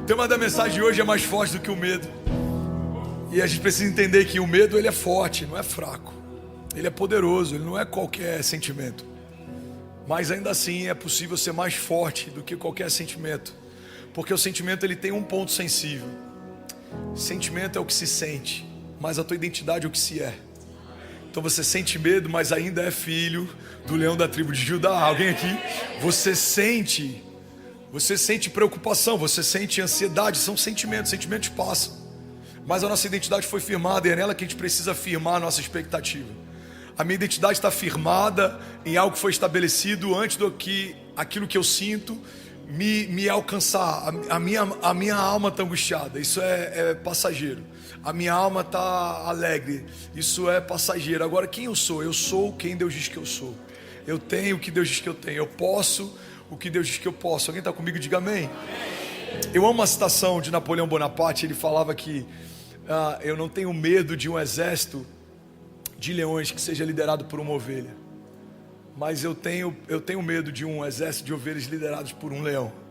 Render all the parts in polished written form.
O tema da mensagem de hoje é mais forte do que o medo. E a gente precisa entender que o medo, ele é forte, não é fraco. Ele é poderoso, ele não é qualquer sentimento. Mas ainda assim é possível ser mais forte do que qualquer sentimento. Porque o sentimento, ele tem um ponto sensível. Sentimento é o que se sente, mas a tua identidade é o que se é. Então você sente medo, mas ainda é filho do leão da tribo de Judá. Alguém aqui? Você sente preocupação, você sente ansiedade. São sentimentos, sentimentos passam. Mas a nossa identidade foi firmada e é nela que a gente precisa firmar a nossa expectativa. A minha identidade está firmada em algo que foi estabelecido antes do que aquilo que eu sinto me alcançar. A minha alma está angustiada, isso é passageiro. A minha alma está alegre, isso é passageiro. Agora, quem eu sou? Eu sou quem Deus diz que eu sou. Eu tenho o que Deus diz que eu tenho. Eu posso o que Deus diz que eu posso. Alguém está comigo? Diga amém. Eu amo a citação de Napoleão Bonaparte. Ele falava que eu não tenho medo de um exército de leões que seja liderado por uma ovelha, mas eu tenho medo de um exército de ovelhas liderados por um leão.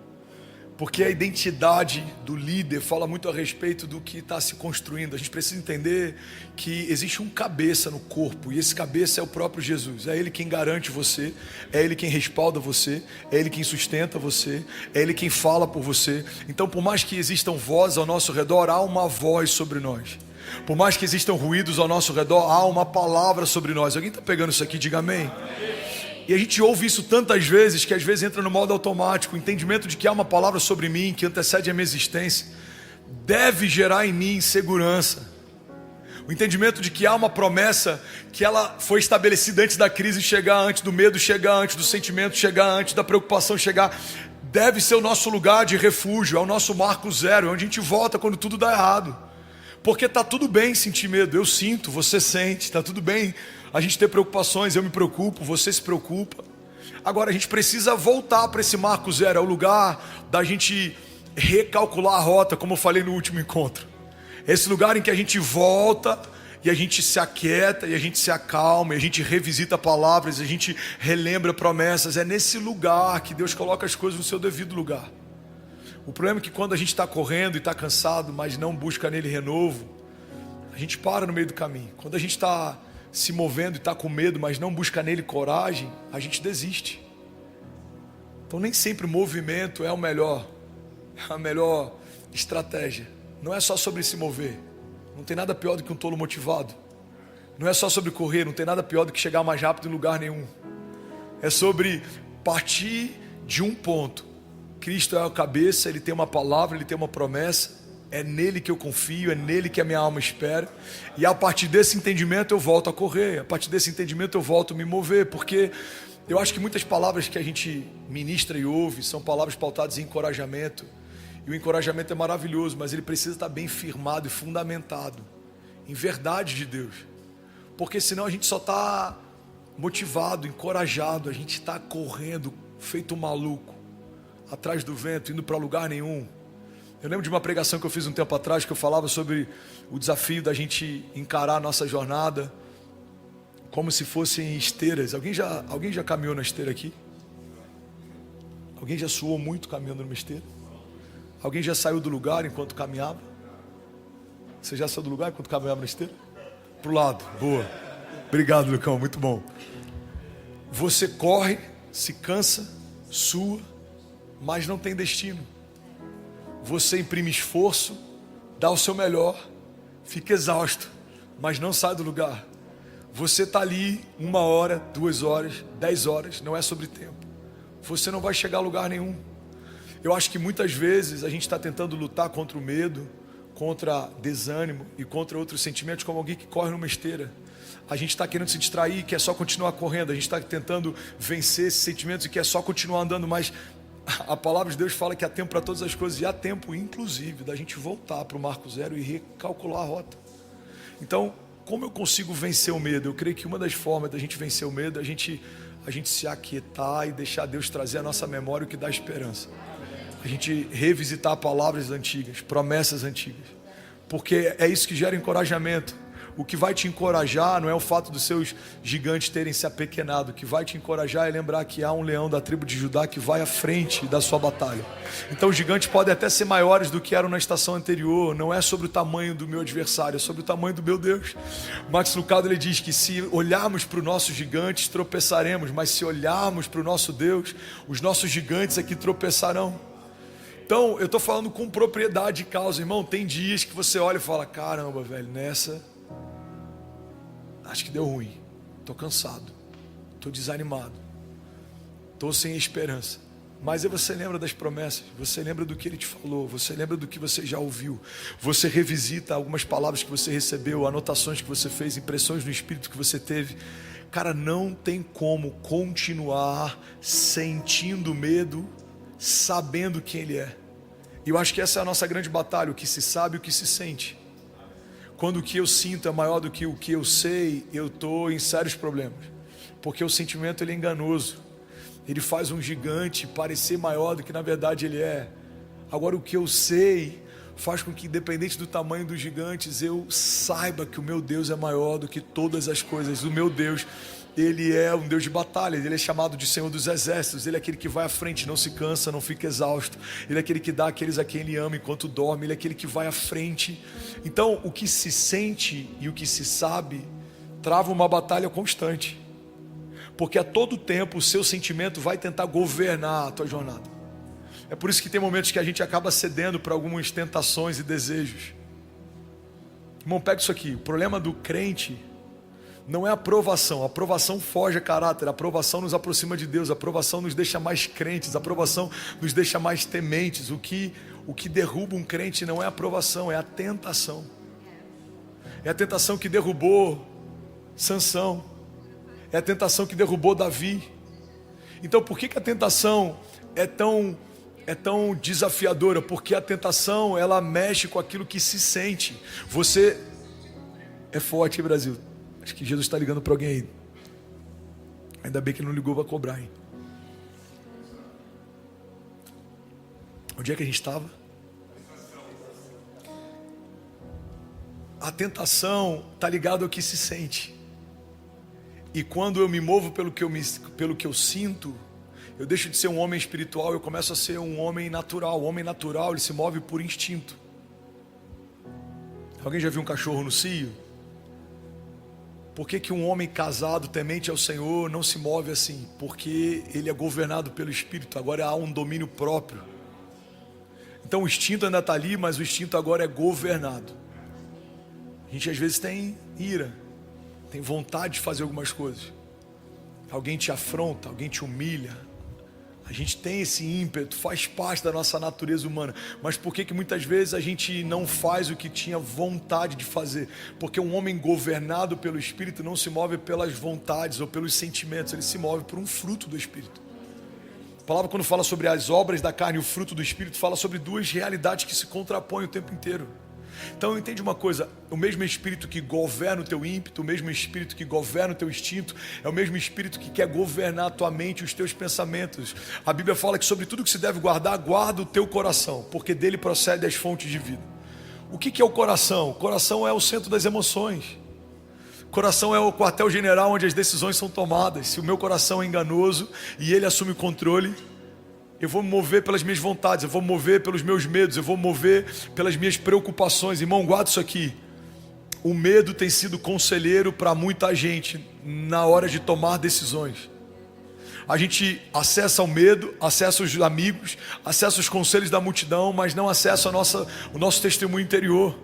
Porque a identidade do líder fala muito a respeito do que está se construindo. A gente precisa entender que existe um cabeça no corpo, e esse cabeça é o próprio Jesus. É Ele quem garante você, é Ele quem respalda você, é Ele quem sustenta você, é Ele quem fala por você. Então, por mais que existam vozes ao nosso redor, há uma voz sobre nós. Por mais que existam ruídos ao nosso redor, há uma palavra sobre nós. Alguém está pegando isso aqui? Diga amém. E a gente ouve isso tantas vezes que às vezes entra no modo automático. O entendimento de que há uma palavra sobre mim que antecede a minha existência deve gerar em mim segurança. O entendimento de que há uma promessa que ela foi estabelecida antes da crise chegar, antes do medo chegar, antes do sentimento chegar, antes da preocupação chegar, deve ser o nosso lugar de refúgio, é o nosso marco zero, é onde a gente volta quando tudo dá errado. Porque está tudo bem sentir medo, eu sinto, você sente, está tudo bem a gente ter preocupações, eu me preocupo, você se preocupa. Agora a gente precisa voltar para esse marco zero, é o lugar da gente recalcular a rota, como eu falei no último encontro. Esse lugar em que a gente volta e a gente se aquieta, e a gente se acalma, e a gente revisita palavras, a gente relembra promessas. É nesse lugar que Deus coloca as coisas no seu devido lugar. O problema é que quando a gente está correndo e está cansado, mas não busca nele renovo, a gente para no meio do caminho. Quando a gente está se movendo e está com medo, mas não busca nele coragem, a gente desiste. Então nem sempre o movimento é a melhor estratégia. Não é só sobre se mover. Não tem nada pior do que um tolo motivado. Não é só sobre correr, não tem nada pior do que chegar mais rápido em lugar nenhum. É sobre partir de um ponto. Cristo é a cabeça, Ele tem uma palavra, Ele tem uma promessa. É nele que eu confio, é nele que a minha alma espera. E a partir desse entendimento eu volto a correr. A partir desse entendimento eu volto a me mover. Porque eu acho que muitas palavras que a gente ministra e ouve são palavras pautadas em encorajamento. E o encorajamento é maravilhoso, mas ele precisa estar bem firmado e fundamentado em verdade de Deus. Porque senão a gente só está motivado, encorajado. A gente está correndo, feito um maluco, atrás do vento, indo para lugar nenhum. Eu lembro de uma pregação que eu fiz um tempo atrás, que eu falava sobre o desafio da gente encarar a nossa jornada como se fossem esteiras. Alguém já caminhou na esteira aqui? Alguém já suou muito caminhando numa esteira? Alguém já saiu do lugar enquanto caminhava? Você já saiu do lugar enquanto caminhava na esteira? Pro lado, boa. Obrigado, Lucão, muito bom. Você corre, se cansa, sua, mas não tem destino. Você imprime esforço, dá o seu melhor, fica exausto, mas não sai do lugar. Você está ali 1 hora, 2 horas, 10 horas, não é sobre tempo. Você não vai chegar a lugar nenhum. Eu acho que muitas vezes a gente está tentando lutar contra o medo, contra desânimo e contra outros sentimentos, como alguém que corre numa esteira. A gente está querendo se distrair e quer só continuar correndo. A gente está tentando vencer esses sentimentos e quer só continuar andando, mas a palavra de Deus fala que há tempo para todas as coisas, e há tempo inclusive da gente voltar para o marco zero e recalcular a rota. Então, como eu consigo vencer o medo? Eu creio que uma das formas da gente vencer o medo é a gente se aquietar e deixar Deus trazer à nossa memória o que dá esperança. A gente revisitar palavras antigas, promessas antigas, porque é isso que gera encorajamento. O que vai te encorajar não é o fato dos seus gigantes terem se apequenado. O que vai te encorajar é lembrar que há um leão da tribo de Judá que vai à frente da sua batalha. Então os gigantes podem até ser maiores do que eram na estação anterior. Não é sobre o tamanho do meu adversário, é sobre o tamanho do meu Deus. Max Lucado, ele diz que se olharmos para os nossos gigantes, tropeçaremos. Mas se olharmos para o nosso Deus, os nossos gigantes é que tropeçarão. Então eu estou falando com propriedade de causa, irmão. Tem dias que você olha e fala: caramba, velho, nessa acho que deu ruim, estou cansado, estou desanimado, estou sem esperança. Mas aí você lembra das promessas, você lembra do que Ele te falou, você lembra do que você já ouviu, você revisita algumas palavras que você recebeu, anotações que você fez, impressões no Espírito que você teve. Cara, não tem como continuar sentindo medo, sabendo quem Ele é. E eu acho que essa é a nossa grande batalha, o que se sabe e o que se sente. Quando o que eu sinto é maior do que o que eu sei, eu estou em sérios problemas. Porque o sentimento, ele é enganoso. Ele faz um gigante parecer maior do que na verdade ele é. Agora o que eu sei faz com que, independente do tamanho dos gigantes, eu saiba que o meu Deus é maior do que todas as coisas. O meu Deus, Ele é um Deus de batalha. Ele é chamado de Senhor dos Exércitos. Ele é aquele que vai à frente, não se cansa, não fica exausto. Ele é aquele que dá àqueles a quem Ele ama enquanto dorme. Ele é aquele que vai à frente. Então o que se sente e o que se sabe trava uma batalha constante, porque a todo tempo o seu sentimento vai tentar governar a tua jornada. É por isso que tem momentos que a gente acaba cedendo para algumas tentações e desejos. Irmão, pega isso aqui. O problema do crente não é a aprovação. A aprovação foge a caráter. A aprovação nos aproxima de Deus. A aprovação nos deixa mais crentes. A aprovação nos deixa mais tementes. O que derruba um crente não é a aprovação, é a tentação. É a tentação que derrubou Sansão. É a tentação que derrubou Davi. Então por que a tentação é tão desafiadora? Porque a tentação, ela mexe com aquilo que se sente. Você é forte, Brasil. Acho que Jesus está ligando para alguém aí. Ainda bem que ele não ligou para cobrar, hein? Onde é que a gente estava? A tentação está ligada ao que se sente. E quando eu me movo pelo que eu sinto, eu deixo de ser um homem espiritual, eu começo a ser um homem natural. O homem natural, ele se move por instinto. Alguém já viu um cachorro no cio? Por que um homem casado, temente ao Senhor, não se move assim? Porque ele é governado pelo Espírito. Agora há um domínio próprio. Então o instinto ainda está ali, mas o instinto agora é governado. A gente às vezes tem ira, tem vontade de fazer algumas coisas. Alguém te afronta, alguém te humilha. A gente tem esse ímpeto, faz parte da nossa natureza humana. Mas por que muitas vezes a gente não faz o que tinha vontade de fazer? Porque um homem governado pelo Espírito não se move pelas vontades ou pelos sentimentos. Ele se move por um fruto do Espírito. A palavra, quando fala sobre as obras da carne e o fruto do Espírito, fala sobre duas realidades que se contrapõem o tempo inteiro. Então entende uma coisa: o mesmo Espírito que governa o teu ímpeto, o mesmo Espírito que governa o teu instinto, é o mesmo Espírito que quer governar a tua mente e os teus pensamentos. A Bíblia fala que sobre tudo que se deve guardar, guarda o teu coração, porque dele procede as fontes de vida. O que é o coração? O coração é o centro das emoções. O coração é o quartel-general onde as decisões são tomadas. Se o meu coração é enganoso e ele assume o controle, eu vou me mover pelas minhas vontades, eu vou me mover pelos meus medos, eu vou me mover pelas minhas preocupações. Irmão, guarda isso aqui. O medo tem sido conselheiro para muita gente na hora de tomar decisões. A gente acessa o medo, acessa os amigos, acessa os conselhos da multidão, mas não acessa o nosso testemunho interior.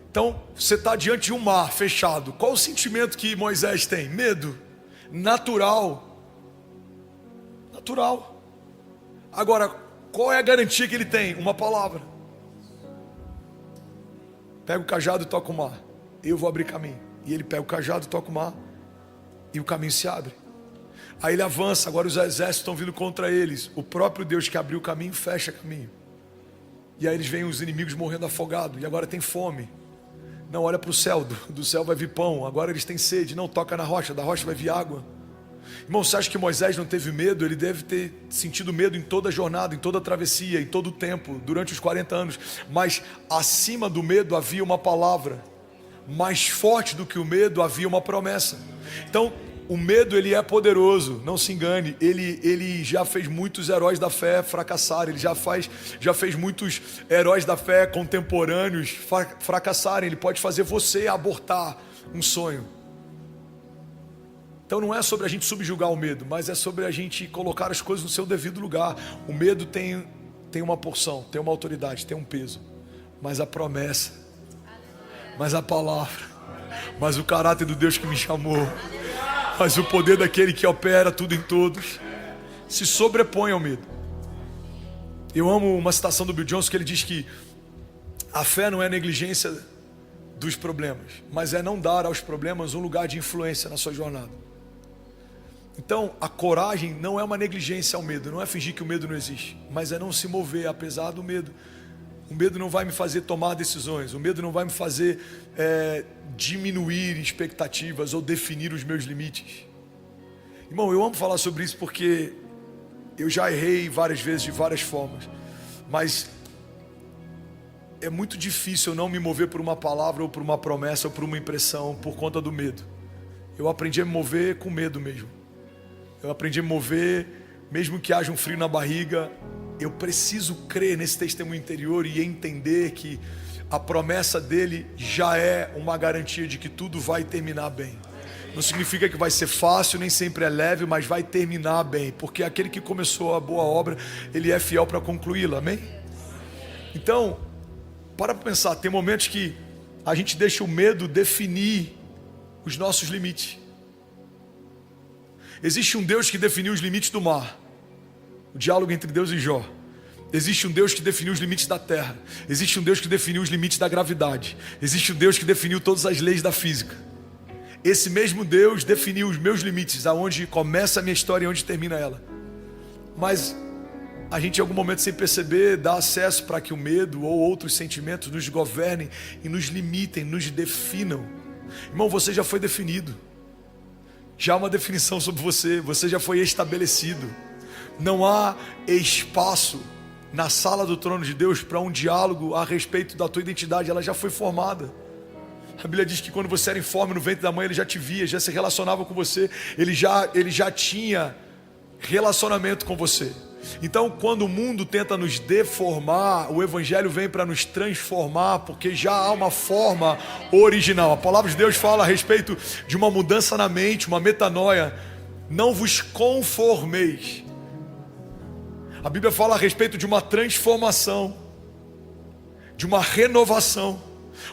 Então, você está diante de um mar fechado. Qual o sentimento que Moisés tem? Medo. Natural. Agora, qual é a garantia que ele tem? Uma palavra. Pega o cajado e toca o mar. Eu vou abrir caminho. E ele pega o cajado e toca o mar. E o caminho se abre. Aí ele avança. Agora os exércitos estão vindo contra eles. O próprio Deus que abriu o caminho fecha caminho. E aí eles veem os inimigos morrendo afogados. E agora tem fome. Não, olha para o céu. Do céu vai vir pão. Agora eles têm sede. Não, toca na rocha. Da rocha vai vir água. Irmão, você acha que Moisés não teve medo? Ele deve ter sentido medo em toda a jornada, em toda a travessia, em todo o tempo, durante os 40 anos. Mas acima do medo havia uma palavra. mais forte do que o medo havia uma promessa. Então, o medo, ele é poderoso, não se engane. Ele já fez muitos heróis da fé fracassarem. Ele já fez muitos heróis da fé contemporâneos fracassarem. Ele pode fazer você abortar um sonho. Então não é sobre a gente subjugar o medo, mas é sobre a gente colocar as coisas no seu devido lugar. O medo tem uma porção, tem uma autoridade, tem um peso. Mas a promessa, mas a palavra, mas o caráter do Deus que me chamou, mas o poder daquele que opera tudo em todos, se sobrepõe ao medo. Eu amo uma citação do Bill Johnson que ele diz que a fé não é negligência dos problemas, mas é não dar aos problemas um lugar de influência na sua jornada. Então, a coragem não é uma negligência ao medo, não é fingir que o medo não existe, mas é não se mover apesar do medo. O medo não vai me fazer tomar decisões, o medo não vai me fazer diminuir expectativas ou definir os meus limites. Irmão, eu amo falar sobre isso porque eu já errei várias vezes de várias formas, mas é muito difícil eu não me mover por uma palavra ou por uma promessa ou por uma impressão por conta do medo. Eu aprendi a me mover com medo mesmo. Eu aprendi a me mover mesmo que haja um frio na barriga. Eu preciso crer nesse testemunho interior e entender que a promessa dele já é uma garantia de que tudo vai terminar bem. Não significa que vai ser fácil, nem sempre é leve, mas vai terminar bem, porque aquele que começou a boa obra, ele é fiel para concluí-la, amém? Então, para pensar, tem momentos que a gente deixa o medo definir os nossos limites. Existe um Deus que definiu os limites do mar, o diálogo entre Deus e Jó. Existe um Deus que definiu os limites da terra. Existe um Deus que definiu os limites da gravidade. Existe um Deus que definiu todas as leis da física. Esse mesmo Deus definiu os meus limites, aonde começa a minha história e onde termina ela. Mas a gente em algum momento, sem perceber, dá acesso para que o medo ou outros sentimentos nos governem e nos limitem, nos definam. Irmão, você já foi definido. Já há uma definição sobre você. Você já foi estabelecido. Não há espaço na sala do trono de Deus para um diálogo a respeito da tua identidade. Ela já foi formada. A Bíblia diz que quando você era informe no ventre da mãe, ele já te via, já se relacionava com você, ele já tinha relacionamento com você. Então, quando o mundo tenta nos deformar, o Evangelho vem para nos transformar, porque já há uma forma original. A palavra de Deus fala a respeito de uma mudança na mente, uma metanoia. Não vos conformeis. A Bíblia fala a respeito de uma transformação, de uma renovação.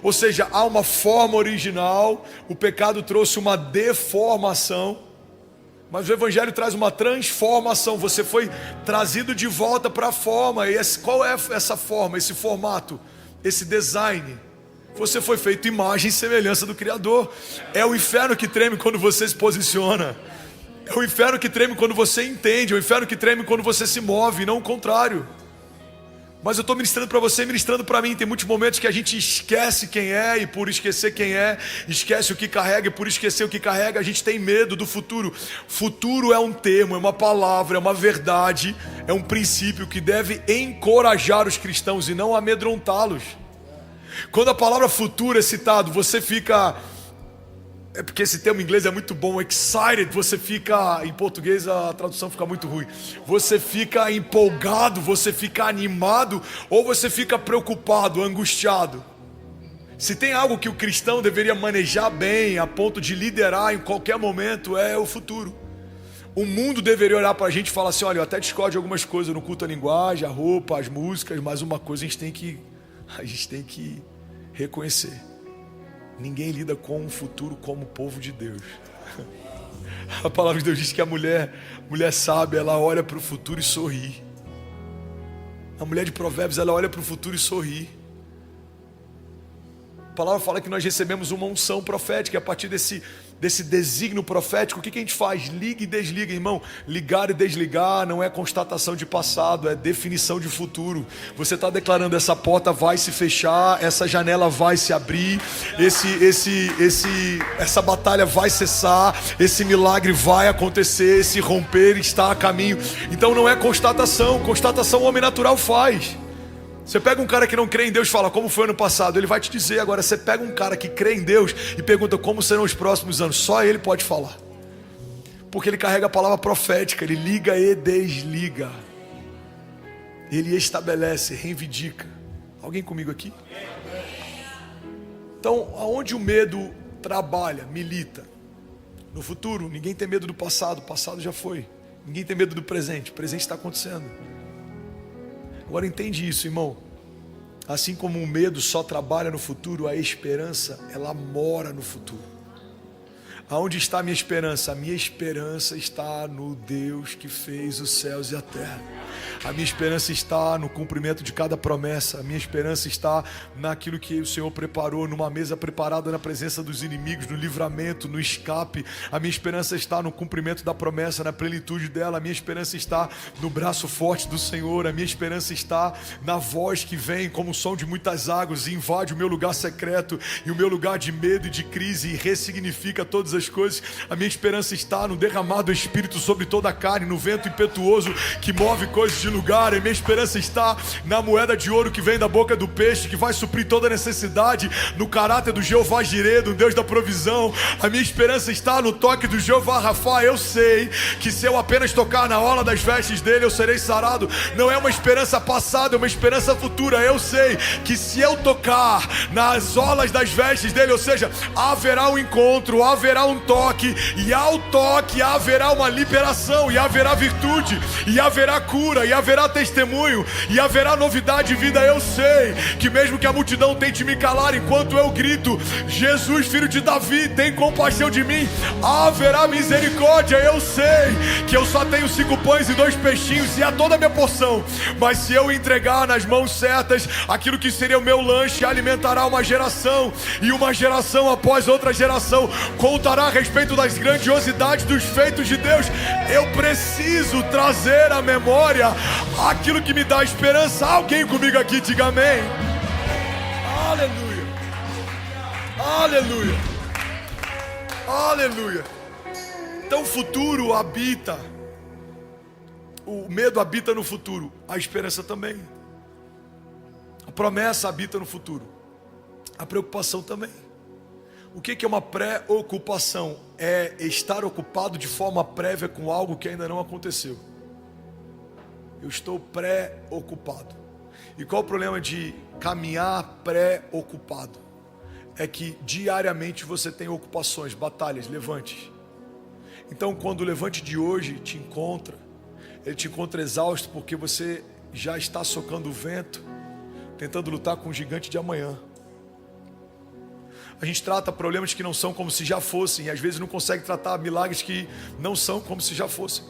Ou seja, há uma forma original, o pecado trouxe uma deformação, mas o Evangelho traz uma transformação. Você foi trazido de volta para a forma. E qual é essa forma, esse formato, esse design? Você foi feito imagem e semelhança do Criador. É o inferno que treme quando você se posiciona. É o inferno que treme quando você entende. É o inferno que treme quando você se move, não o contrário. Mas eu estou ministrando para você, ministrando para mim. Tem muitos momentos que a gente esquece quem é, e por esquecer quem é, esquece o que carrega, e por esquecer o que carrega, a gente tem medo do futuro. Futuro é um termo, é uma palavra, é uma verdade, é um princípio que deve encorajar os cristãos e não amedrontá-los. Quando a palavra futuro é citado, você fica... É porque esse termo em inglês é muito bom, excited, você fica, em português a tradução fica muito ruim. Você fica empolgado, você fica animado, ou você fica preocupado, angustiado. Se tem algo que o cristão deveria manejar bem, a ponto de liderar em qualquer momento, é o futuro. O mundo deveria olhar para a gente e falar assim: olha, eu até discordo de algumas coisas no culto à linguagem, a roupa, as músicas, mas uma coisa a gente tem que reconhecer. Ninguém lida com o futuro como o povo de Deus. A palavra de Deus diz que a mulher sábia, ela olha para o futuro e sorri. A mulher de Provérbios, ela olha para o futuro e sorri. A palavra fala que nós recebemos uma unção profética. A partir desse desígnio profético, o que a gente faz? Liga e desliga, irmão. Ligar e desligar não é constatação de passado, é definição de futuro. Você está declarando: essa porta vai se fechar, essa janela vai se abrir, essa batalha vai cessar, esse milagre vai acontecer, esse romper está a caminho. Então não é constatação o homem natural faz. Você pega um cara que não crê em Deus e fala, como foi ano passado? Ele vai te dizer. Agora, você pega um cara que crê em Deus e pergunta como serão os próximos anos. Só ele pode falar. Porque ele carrega a palavra profética, ele liga e desliga. Ele estabelece, reivindica. Alguém comigo aqui? Então, aonde o medo trabalha, milita? No futuro, ninguém tem medo do passado, o passado já foi. Ninguém tem medo do presente, o presente está acontecendo. Agora entende isso, irmão. Assim como o medo só trabalha no futuro, a esperança, ela mora no futuro. Aonde está a minha esperança? A minha esperança está no Deus que fez os céus e a terra. A minha esperança está no cumprimento de cada promessa. A minha esperança está naquilo que o Senhor preparou, numa mesa preparada na presença dos inimigos, no livramento, no escape. A minha esperança está no cumprimento da promessa, na plenitude dela. A minha esperança está no braço forte do Senhor. A minha esperança está na voz que vem como o som de muitas águas e invade o meu lugar secreto e o meu lugar de medo e de crise e ressignifica todas as coisas. A minha esperança está no derramar do Espírito sobre toda a carne, no vento impetuoso que move coisas de lugar. A minha esperança está na moeda de ouro que vem da boca do peixe, que vai suprir toda necessidade, no caráter do Jeová Jireh, do Deus da provisão. A minha esperança está no toque do Jeová Rafa. Eu sei que se eu apenas tocar na orla das vestes dele, eu serei sarado. Não é uma esperança passada, é uma esperança futura. Eu sei que se eu tocar nas orlas das vestes dele, ou seja, haverá um encontro, haverá um toque, e ao toque haverá uma liberação, e haverá virtude, e haverá cura, e haverá testemunho, e haverá novidade de vida. Eu sei que mesmo que a multidão tente me calar enquanto eu grito, Jesus, filho de Davi, tem compaixão de mim, haverá misericórdia. Eu sei que eu só tenho 5 pães e 2 peixinhos, e é toda a minha porção, mas se eu entregar nas mãos certas aquilo que seria o meu lanche, alimentará uma geração, e uma geração após outra geração contará a respeito das grandiosidades dos feitos de Deus. Eu preciso trazer à memória aquilo que me dá esperança. Alguém comigo aqui, diga amém. Aleluia, aleluia, aleluia. Então o futuro habita, o medo habita no futuro, a esperança também. A promessa habita no futuro, a preocupação também. O que é uma preocupação? É estar ocupado de forma prévia com algo que ainda não aconteceu. Eu estou preocupado. E qual o problema de caminhar preocupado? É que diariamente você tem ocupações, batalhas, levantes. Então quando o levante de hoje te encontra, ele te encontra exausto porque você já está socando o vento, tentando lutar com o gigante de amanhã. A gente trata problemas que não são como se já fossem, e às vezes não consegue tratar milagres que não são como se já fossem.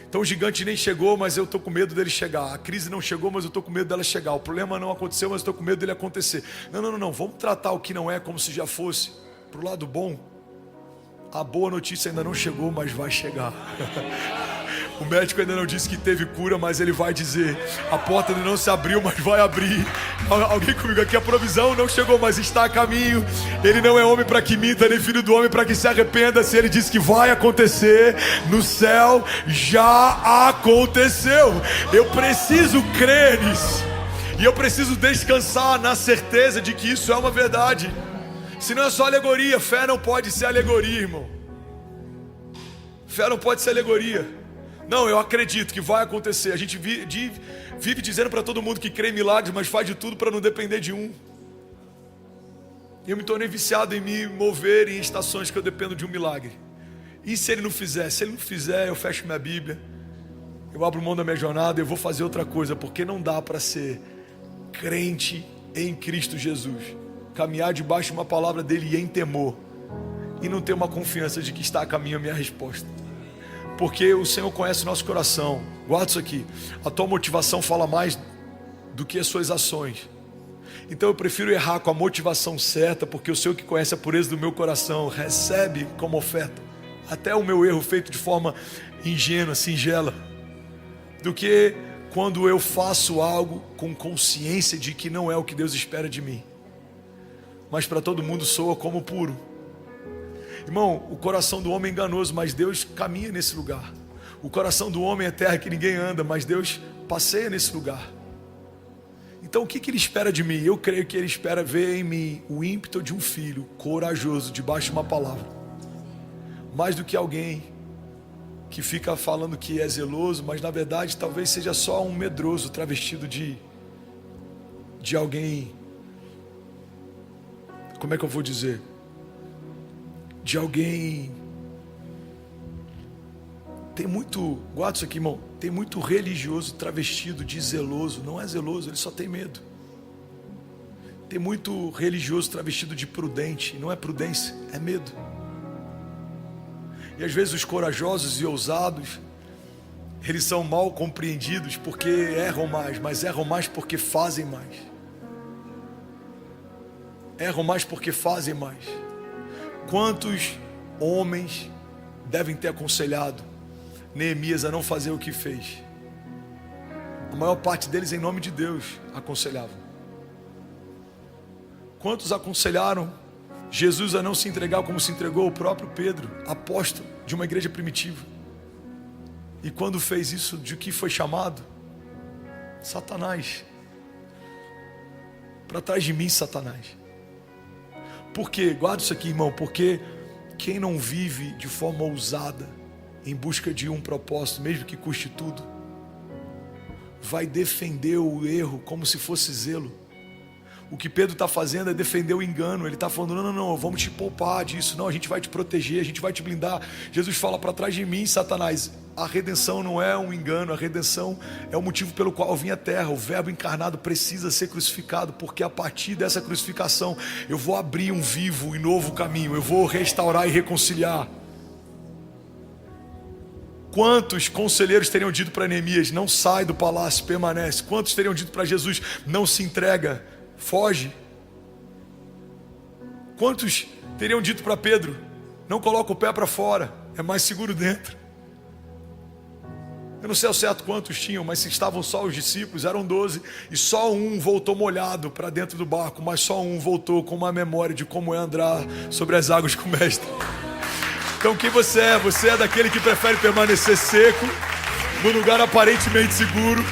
Então o gigante nem chegou, mas eu estou com medo dele chegar. A crise não chegou, mas eu estou com medo dela chegar. O problema não aconteceu, mas eu estou com medo dele acontecer. Não. Vamos tratar o que não é como se já fosse. Para o lado bom, a boa notícia ainda não chegou, mas vai chegar. O médico ainda não disse que teve cura, mas ele vai dizer. A porta ainda não se abriu, mas vai abrir. Alguém comigo aqui? A provisão não chegou, mas está a caminho. Ele não é homem para que minta, nem filho do homem para que se arrependa. Se ele disse que vai acontecer no céu, já aconteceu. Eu preciso crer nisso, e eu preciso descansar na certeza de que isso é uma verdade. Se não é só alegoria, fé não pode ser alegoria, irmão. Fé não pode ser alegoria. Não, eu acredito que vai acontecer. A gente vive dizendo para todo mundo que crê em milagres, mas faz de tudo para não depender de um. Eu me tornei viciado em me mover em estações que eu dependo de um milagre. E se ele não fizer? Se ele não fizer, eu fecho minha Bíblia, eu abro mão da minha jornada, eu vou fazer outra coisa, porque não dá para ser crente em Cristo Jesus, caminhar debaixo de uma palavra dele e em temor, e não ter uma confiança de que está a caminho a minha resposta. Porque o Senhor conhece o nosso coração. Guarda isso aqui. A tua motivação fala mais do que as suas ações. Então eu prefiro errar com a motivação certa, porque o Senhor que conhece a pureza do meu coração recebe como oferta até o meu erro feito de forma ingênua, singela, do que quando eu faço algo com consciência de que não é o que Deus espera de mim, mas para todo mundo soa como puro. Irmão, o coração do homem é enganoso, mas Deus caminha nesse lugar. O coração do homem é terra que ninguém anda, mas Deus passeia nesse lugar. Então o que ele espera de mim? Eu creio que ele espera ver em mim o ímpeto de um filho corajoso debaixo de uma palavra, mais do que alguém que fica falando que é zeloso, mas na verdade talvez seja só um medroso travestido de alguém, como é que eu vou dizer? De alguém. Tem muito, guarda isso aqui, irmão, tem muito religioso travestido de zeloso. Não é zeloso, ele só tem medo. Tem muito religioso travestido de prudente, não é prudência, é medo. E às vezes os corajosos e ousados, eles são mal compreendidos porque erram mais, mas erram mais porque fazem mais. Erram mais porque fazem mais. Quantos homens devem ter aconselhado Neemias a não fazer o que fez? A maior parte deles, em nome de Deus, aconselhavam. Quantos aconselharam Jesus a não se entregar como se entregou o próprio Pedro, apóstolo de uma igreja primitiva? E quando fez isso, de que foi chamado? Satanás. Para trás de mim, Satanás. Por quê? Guarda isso aqui, irmão. Porque quem não vive de forma ousada, em busca de um propósito, mesmo que custe tudo, vai defender o erro como se fosse zelo. O que Pedro está fazendo é defender o engano. Ele está falando, não, vamos te poupar disso. Não, a gente vai te proteger, a gente vai te blindar. Jesus fala, para trás de mim, Satanás. A redenção não é um engano, a redenção é o motivo pelo qual eu vim à terra. O verbo encarnado precisa ser crucificado, porque a partir dessa crucificação eu vou abrir um vivo e novo caminho. Eu vou restaurar e reconciliar. Quantos conselheiros teriam dito para Neemias, não sai do palácio, permanece? Quantos teriam dito para Jesus, não se entrega, foge? Quantos teriam dito para Pedro, não coloca o pé para fora, é mais seguro dentro? Eu não sei ao certo quantos tinham, mas se estavam só os discípulos, eram 12, e só um voltou molhado para dentro do barco, mas só um voltou com uma memória de como é andar sobre as águas com o mestre. Então quem você é? Você é daquele que prefere permanecer seco, no lugar aparentemente seguro?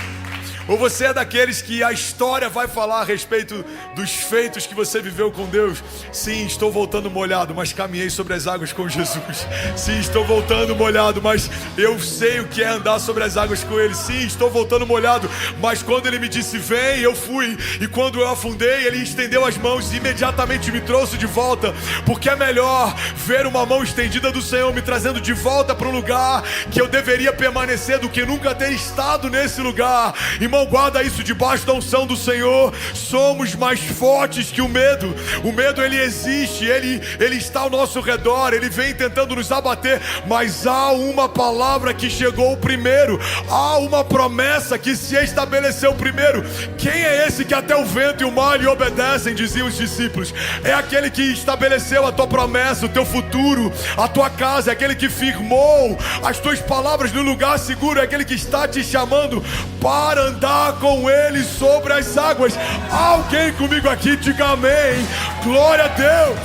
Ou você é daqueles que a história vai falar a respeito dos feitos que você viveu com Deus? Sim, estou voltando molhado, mas caminhei sobre as águas com Jesus. Sim, estou voltando molhado, mas eu sei o que é andar sobre as águas com Ele. Sim, estou voltando molhado, mas quando Ele me disse vem, eu fui. E quando eu afundei, Ele estendeu as mãos e imediatamente me trouxe de volta. Porque é melhor ver uma mão estendida do Senhor me trazendo de volta para o lugar que eu deveria permanecer do que nunca ter estado nesse lugar. Irmão, guarda isso debaixo da unção do Senhor. Somos mais fortes que o medo. O medo, ele existe, ele está ao nosso redor, ele vem tentando nos abater, mas há uma palavra que chegou primeiro, há uma promessa que se estabeleceu primeiro. Quem é esse que até o vento e o mar lhe obedecem? Diziam os discípulos. É aquele que estabeleceu a tua promessa, o teu futuro, a tua casa, é aquele que firmou as tuas palavras no lugar seguro, é aquele que está te chamando para andar com Ele sobre as águas. Alguém comigo aqui, diga amém. Glória a Deus.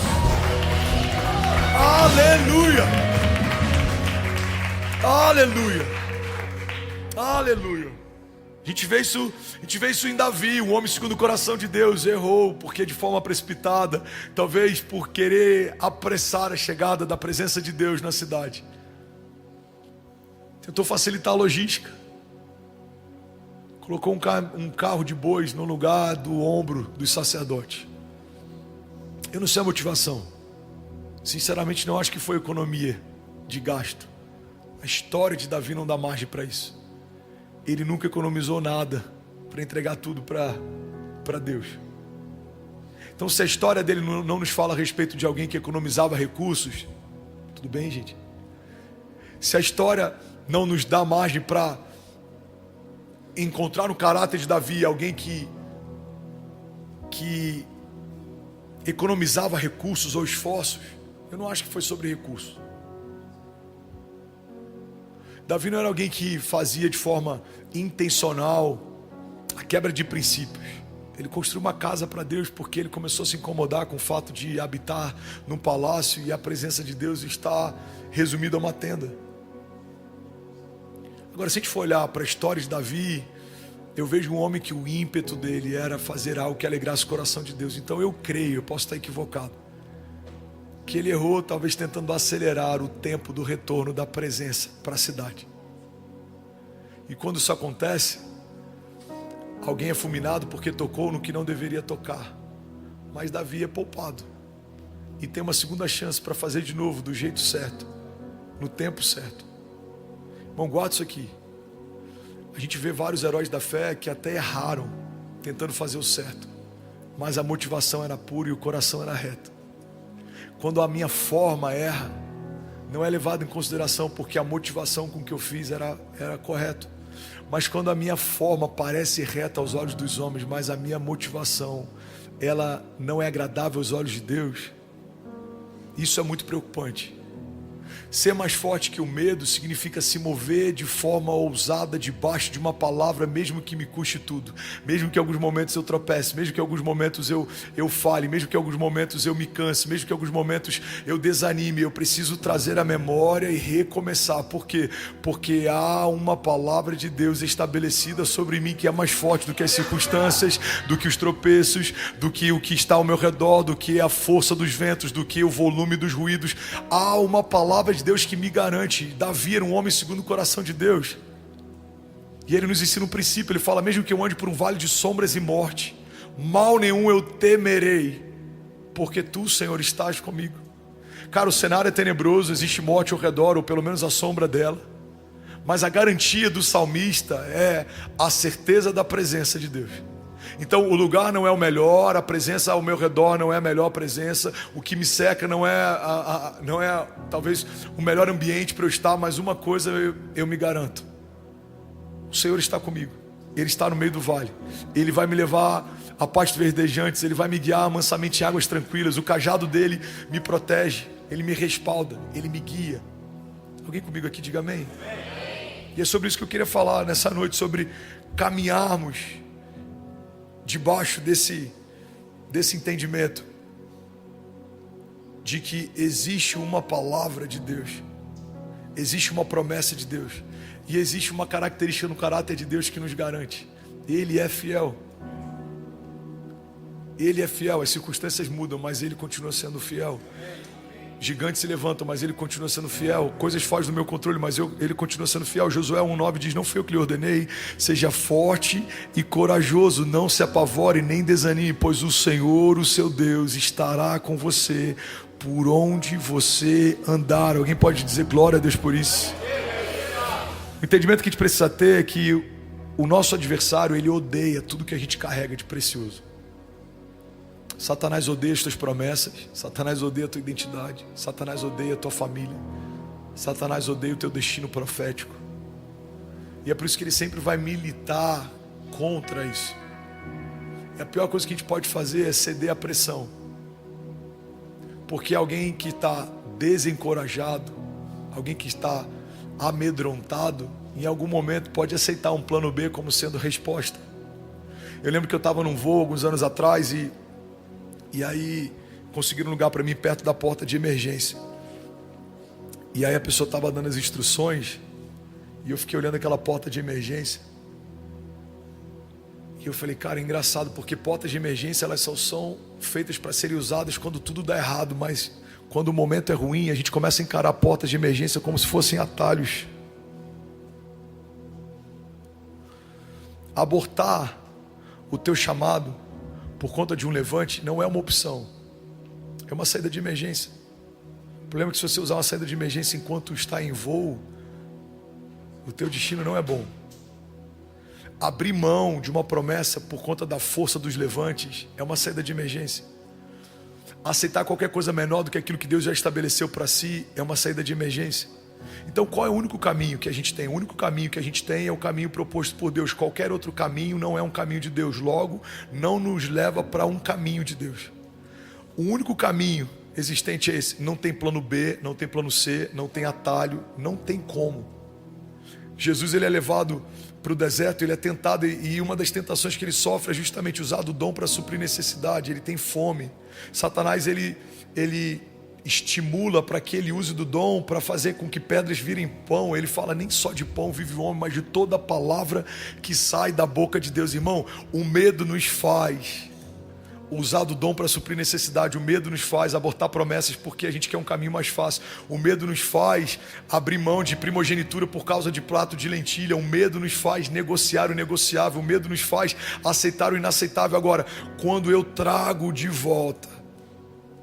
Aleluia. Aleluia. Aleluia. A gente vê isso em Davi, um homem segundo o coração de Deus. Errou porque de forma precipitada, talvez por querer apressar a chegada da presença de Deus na cidade, tentou facilitar a logística. Colocou um carro de bois no lugar do ombro dos sacerdotes. Eu não sei a motivação. Sinceramente não acho que foi economia de gasto. A história de Davi não dá margem para isso. Ele nunca economizou nada para entregar tudo para Deus. Então se a história dele não nos fala a respeito de alguém que economizava recursos, tudo bem, gente? Se a história não nos dá margem para encontrar no caráter de Davi alguém que economizava recursos ou esforços, eu não acho que foi sobre recursos. Davi não era alguém que fazia de forma intencional a quebra de princípios. Ele construiu uma casa para Deus porque ele começou a se incomodar com o fato de habitar num palácio e a presença de Deus está resumida a uma tenda. Agora, se a gente for olhar para a história de Davi, Eu vejo um homem que o ímpeto dele era fazer algo que alegrasse o coração de Deus. Então eu creio, eu posso estar equivocado, que ele errou talvez tentando acelerar o tempo do retorno da presença para a cidade. E quando isso acontece, alguém é fulminado porque tocou no que não deveria tocar. Mas Davi é poupado e tem uma segunda chance para fazer de novo do jeito certo, no tempo certo. Irmão, guarda isso aqui. A gente vê vários heróis da fé que até erraram tentando fazer o certo, mas a motivação era pura e o coração era reto. Quando a minha forma erra, não é levado em consideração porque a motivação com que eu fiz era correto. Mas quando a minha forma parece reta aos olhos dos homens, mas a minha motivação, ela não é agradável aos olhos de Deus, isso é muito preocupante. Ser mais forte que o medo significa se mover de forma ousada debaixo de uma palavra, mesmo que me custe tudo, mesmo que em alguns momentos eu tropece, mesmo que em alguns momentos eu fale, mesmo que em alguns momentos eu me canse, mesmo que em alguns momentos eu desanime. Eu preciso trazer a memória e recomeçar. Por quê? Porque há uma palavra de Deus estabelecida sobre mim que é mais forte do que as circunstâncias, do que os tropeços, do que o que está ao meu redor, do que a força dos ventos, do que o volume dos ruídos. Há uma palavra de Deus que me garante. Davi era um homem segundo o coração de Deus, e ele nos ensina um princípio. Ele fala: mesmo que eu ande por um vale de sombras e morte, mal nenhum eu temerei, porque tu, Senhor, estás comigo. Cara, o cenário é tenebroso, existe morte ao redor, ou pelo menos a sombra dela, mas a garantia do salmista é a certeza da presença de Deus. Então o lugar não é o melhor, a presença ao meu redor não é a melhor presença, o que me cerca não é talvez o melhor ambiente para eu estar, mas uma coisa eu me garanto: o Senhor está comigo, Ele está no meio do vale, Ele vai me levar a pastos verdejantes, Ele vai me guiar mansamente em águas tranquilas, o cajado dele me protege, Ele me respalda, Ele me guia. Alguém comigo aqui, diga amém. E é sobre isso que eu queria falar nessa noite, sobre caminharmos debaixo desse entendimento de que existe uma palavra de Deus, existe uma promessa de Deus, e existe uma característica no caráter de Deus que nos garante: Ele é fiel. Ele é fiel. As circunstâncias mudam, mas Ele continua sendo fiel. Gigantes se levantam, mas Ele continua sendo fiel. Coisas fogem do meu controle, mas Ele continua sendo fiel. Josué 1,9 diz: não fui eu que lhe ordenei, seja forte e corajoso, não se apavore nem desanime, pois o Senhor, o seu Deus, estará com você por onde você andar. Alguém pode dizer glória a Deus por isso? O entendimento que a gente precisa ter é que o nosso adversário, ele odeia tudo que a gente carrega de precioso. Satanás odeia as tuas promessas, Satanás odeia a tua identidade, Satanás odeia a tua família, Satanás odeia o teu destino profético. E é por isso que ele sempre vai militar contra isso. E a pior coisa que a gente pode fazer é ceder à pressão, porque alguém que está desencorajado, alguém que está amedrontado, em algum momento pode aceitar um plano B como sendo resposta. Eu lembro que eu estava num voo alguns anos atrás e aí conseguiram um lugar para mim perto da porta de emergência. E aí a pessoa estava dando as instruções e eu fiquei olhando aquela porta de emergência. E eu falei: cara, é engraçado, porque portas de emergência elas só são feitas para serem usadas quando tudo dá errado, mas quando o momento é ruim, a gente começa a encarar portas de emergência como se fossem atalhos. Abortar o teu chamado por conta de um levante não é uma opção, é uma saída de emergência. O problema é que se você usar uma saída de emergência enquanto está em voo, o teu destino não é bom. Abrir mão de uma promessa por conta da força dos levantes é uma saída de emergência. Aceitar qualquer coisa menor do que aquilo que Deus já estabeleceu para si é uma saída de emergência. Então qual é o único caminho que a gente tem? O único caminho que a gente tem é o caminho proposto por Deus. Qualquer outro caminho não é um caminho de Deus. Logo, não nos leva para um caminho de Deus. O único caminho existente é esse. Não tem plano B, não tem plano C, não tem atalho, não tem como. Jesus, ele é levado para o deserto, ele é tentado, e uma das tentações que ele sofre é justamente usar do dom para suprir necessidade. Ele tem fome. Satanás, ele estimula para que ele use do dom para fazer com que pedras virem pão. Ele fala: nem só de pão vive o homem, mas de toda a palavra que sai da boca de Deus. Irmão, o medo nos faz usar do dom para suprir necessidade. O medo nos faz abortar promessas porque a gente quer um caminho mais fácil. O medo nos faz abrir mão de primogenitura por causa de prato de lentilha. O medo nos faz negociar o negociável. O medo nos faz aceitar o inaceitável. Agora, quando eu trago de volta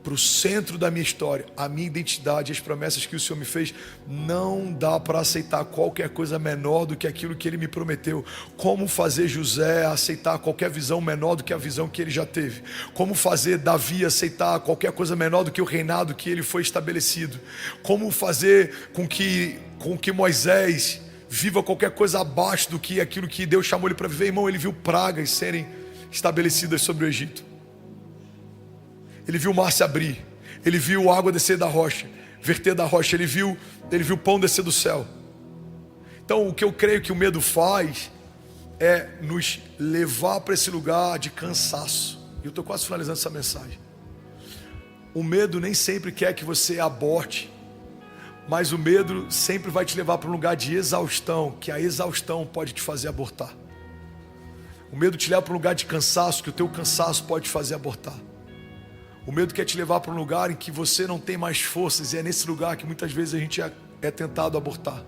para o centro da minha história a minha identidade, as promessas que o Senhor me fez, não dá para aceitar qualquer coisa menor do que aquilo que Ele me prometeu. Como fazer José aceitar qualquer visão menor do que a visão que ele já teve? Como fazer Davi aceitar qualquer coisa menor do que o reinado que ele foi estabelecido? Como fazer com que Moisés viva qualquer coisa abaixo do que aquilo que Deus chamou ele para viver? Irmão, ele viu pragas serem estabelecidas sobre o Egito. Ele viu o mar se abrir, ele viu água descer da rocha, verter da rocha, ele viu pão descer do céu. Então, o que eu creio que o medo faz é nos levar para esse lugar de cansaço. E eu estou quase finalizando essa mensagem. O medo nem sempre quer que você aborte, mas o medo sempre vai te levar para um lugar de exaustão, que a exaustão pode te fazer abortar. O medo te leva para um lugar de cansaço, que o teu cansaço pode te fazer abortar. O medo quer te levar para um lugar em que você não tem mais forças, e é nesse lugar que muitas vezes a gente é tentado a abortar.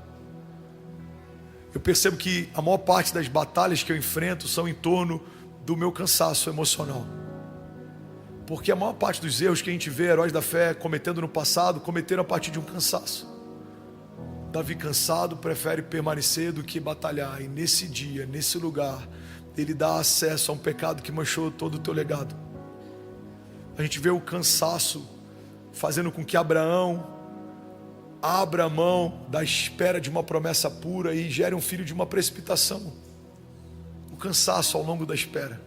Eu percebo que a maior parte das batalhas que eu enfrento são em torno do meu cansaço emocional. Porque a maior parte dos erros que a gente vê heróis da fé cometendo no passado, cometeram a partir de um cansaço. Davi, cansado, prefere permanecer do que batalhar. E nesse dia, nesse lugar, ele dá acesso a um pecado que manchou todo o teu legado. A gente vê o cansaço fazendo com que Abraão abra a mão da espera de uma promessa pura e gere um filho de uma precipitação. O cansaço ao longo da espera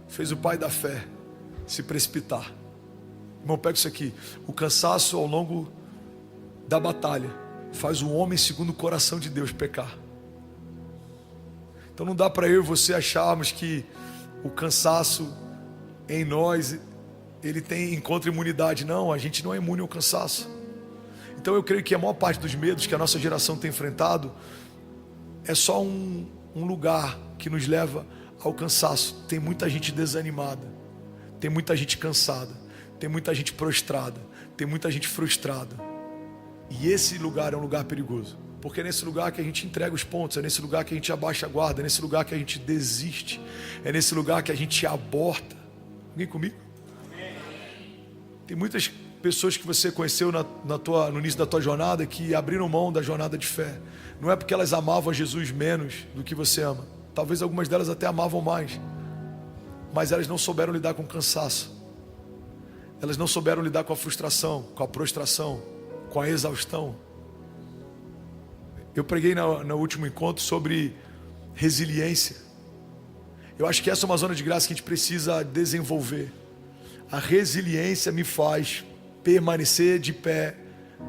fez o pai da fé se precipitar. Irmão, pega isso aqui. O cansaço ao longo da batalha faz o homem segundo o coração de Deus pecar. Então não dá para eu e você acharmos que o cansaço em nós ele encontra imunidade. Não, a gente não é imune ao cansaço. Então eu creio que a maior parte dos medos que a nossa geração tem enfrentado é só um lugar que nos leva ao cansaço. Tem muita gente desanimada, tem muita gente cansada, tem muita gente prostrada, tem muita gente frustrada. E esse lugar é um lugar perigoso, porque é nesse lugar que a gente entrega os pontos, é nesse lugar que a gente abaixa a guarda, é nesse lugar que a gente desiste, é nesse lugar que a gente aborta. Alguém comigo? Tem muitas pessoas que você conheceu no início da tua jornada que abriram mão da jornada de fé. Não é porque elas amavam a Jesus menos do que você ama. Talvez algumas delas até amavam mais. Mas elas não souberam lidar com o cansaço. Elas não souberam lidar com a frustração, com a prostração, com a exaustão. Eu preguei no último encontro sobre resiliência. Eu acho que essa é uma zona de graça que a gente precisa desenvolver. A resiliência me faz permanecer de pé,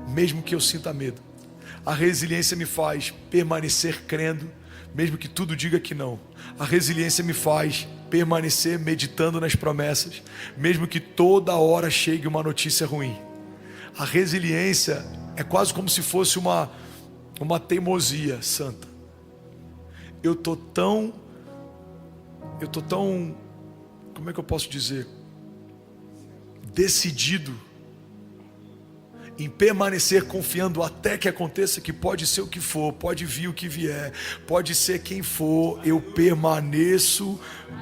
mesmo que eu sinta medo. A resiliência me faz permanecer crendo, mesmo que tudo diga que não. A resiliência me faz permanecer meditando nas promessas, mesmo que toda hora chegue uma notícia ruim. A resiliência é quase como se fosse uma teimosia santa. Eu tô tão, como é que eu posso dizer? Decidido em permanecer confiando até que aconteça, que pode ser o que for, pode vir o que vier, pode ser quem for, eu permaneço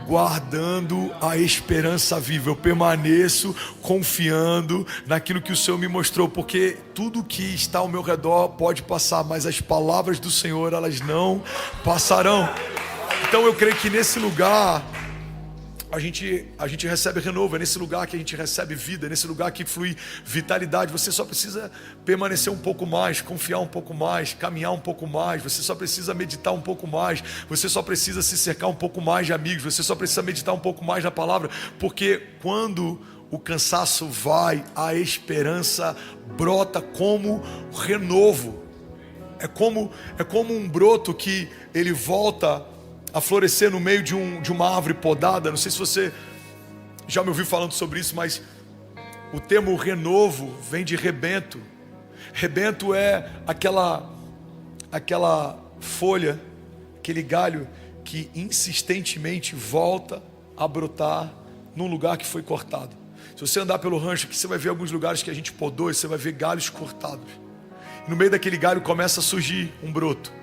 guardando a esperança viva, eu permaneço confiando naquilo que o Senhor me mostrou, porque tudo que está ao meu redor pode passar, mas as palavras do Senhor, elas não passarão. Então eu creio que nesse lugar a gente recebe renovo, é nesse lugar que a gente recebe vida, é nesse lugar que flui vitalidade. Você só precisa permanecer um pouco mais, confiar um pouco mais, caminhar um pouco mais, você só precisa meditar um pouco mais, você só precisa se cercar um pouco mais de amigos, você só precisa meditar um pouco mais na palavra, porque quando o cansaço vai, a esperança brota como renovo. É como um broto que ele volta a florescer no meio de uma árvore podada. Não sei se você já me ouviu falando sobre isso, mas O termo renovo vem de rebento. Rebento é aquela folha, aquele galho que insistentemente volta a brotar num lugar que foi cortado. Se você andar pelo rancho aqui, você vai ver alguns lugares que a gente podou e você vai ver galhos cortados. E no meio daquele galho começa a surgir um broto.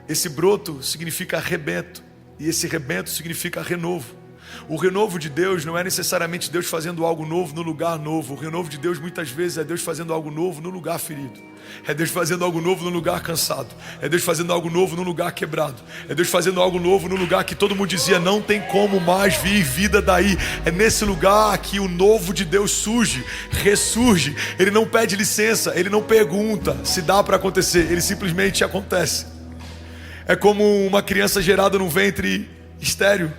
Esse broto significa rebento, e esse rebento significa renovo. O renovo de Deus não é necessariamente Deus fazendo algo novo no lugar novo. O renovo de Deus muitas vezes é Deus fazendo algo novo no lugar ferido. É Deus fazendo algo novo no lugar cansado. É Deus fazendo algo novo no lugar quebrado. É Deus fazendo algo novo no lugar que todo mundo dizia não tem como mais vir vida daí. É nesse lugar que o novo de Deus surge, ressurge. Ele não pede licença, ele não pergunta se dá para acontecer, ele simplesmente acontece. É como uma criança gerada num ventre estéril.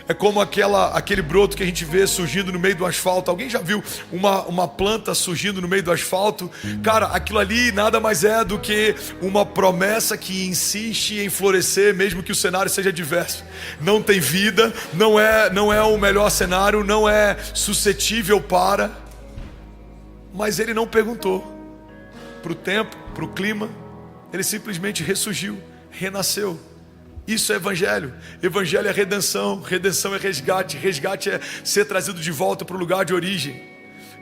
É como aquele broto que a gente vê surgindo no meio do asfalto. Alguém já viu uma planta surgindo no meio do asfalto? Cara, aquilo ali nada mais é do que uma promessa que insiste em florescer, mesmo que o cenário seja adverso. Não tem vida, não é o melhor cenário, não é suscetível para. Mas ele não perguntou para o tempo, para o clima. Ele simplesmente ressurgiu, renasceu. Isso é evangelho. Evangelho é redenção. Redenção é resgate. Resgate é ser trazido de volta para o lugar de origem.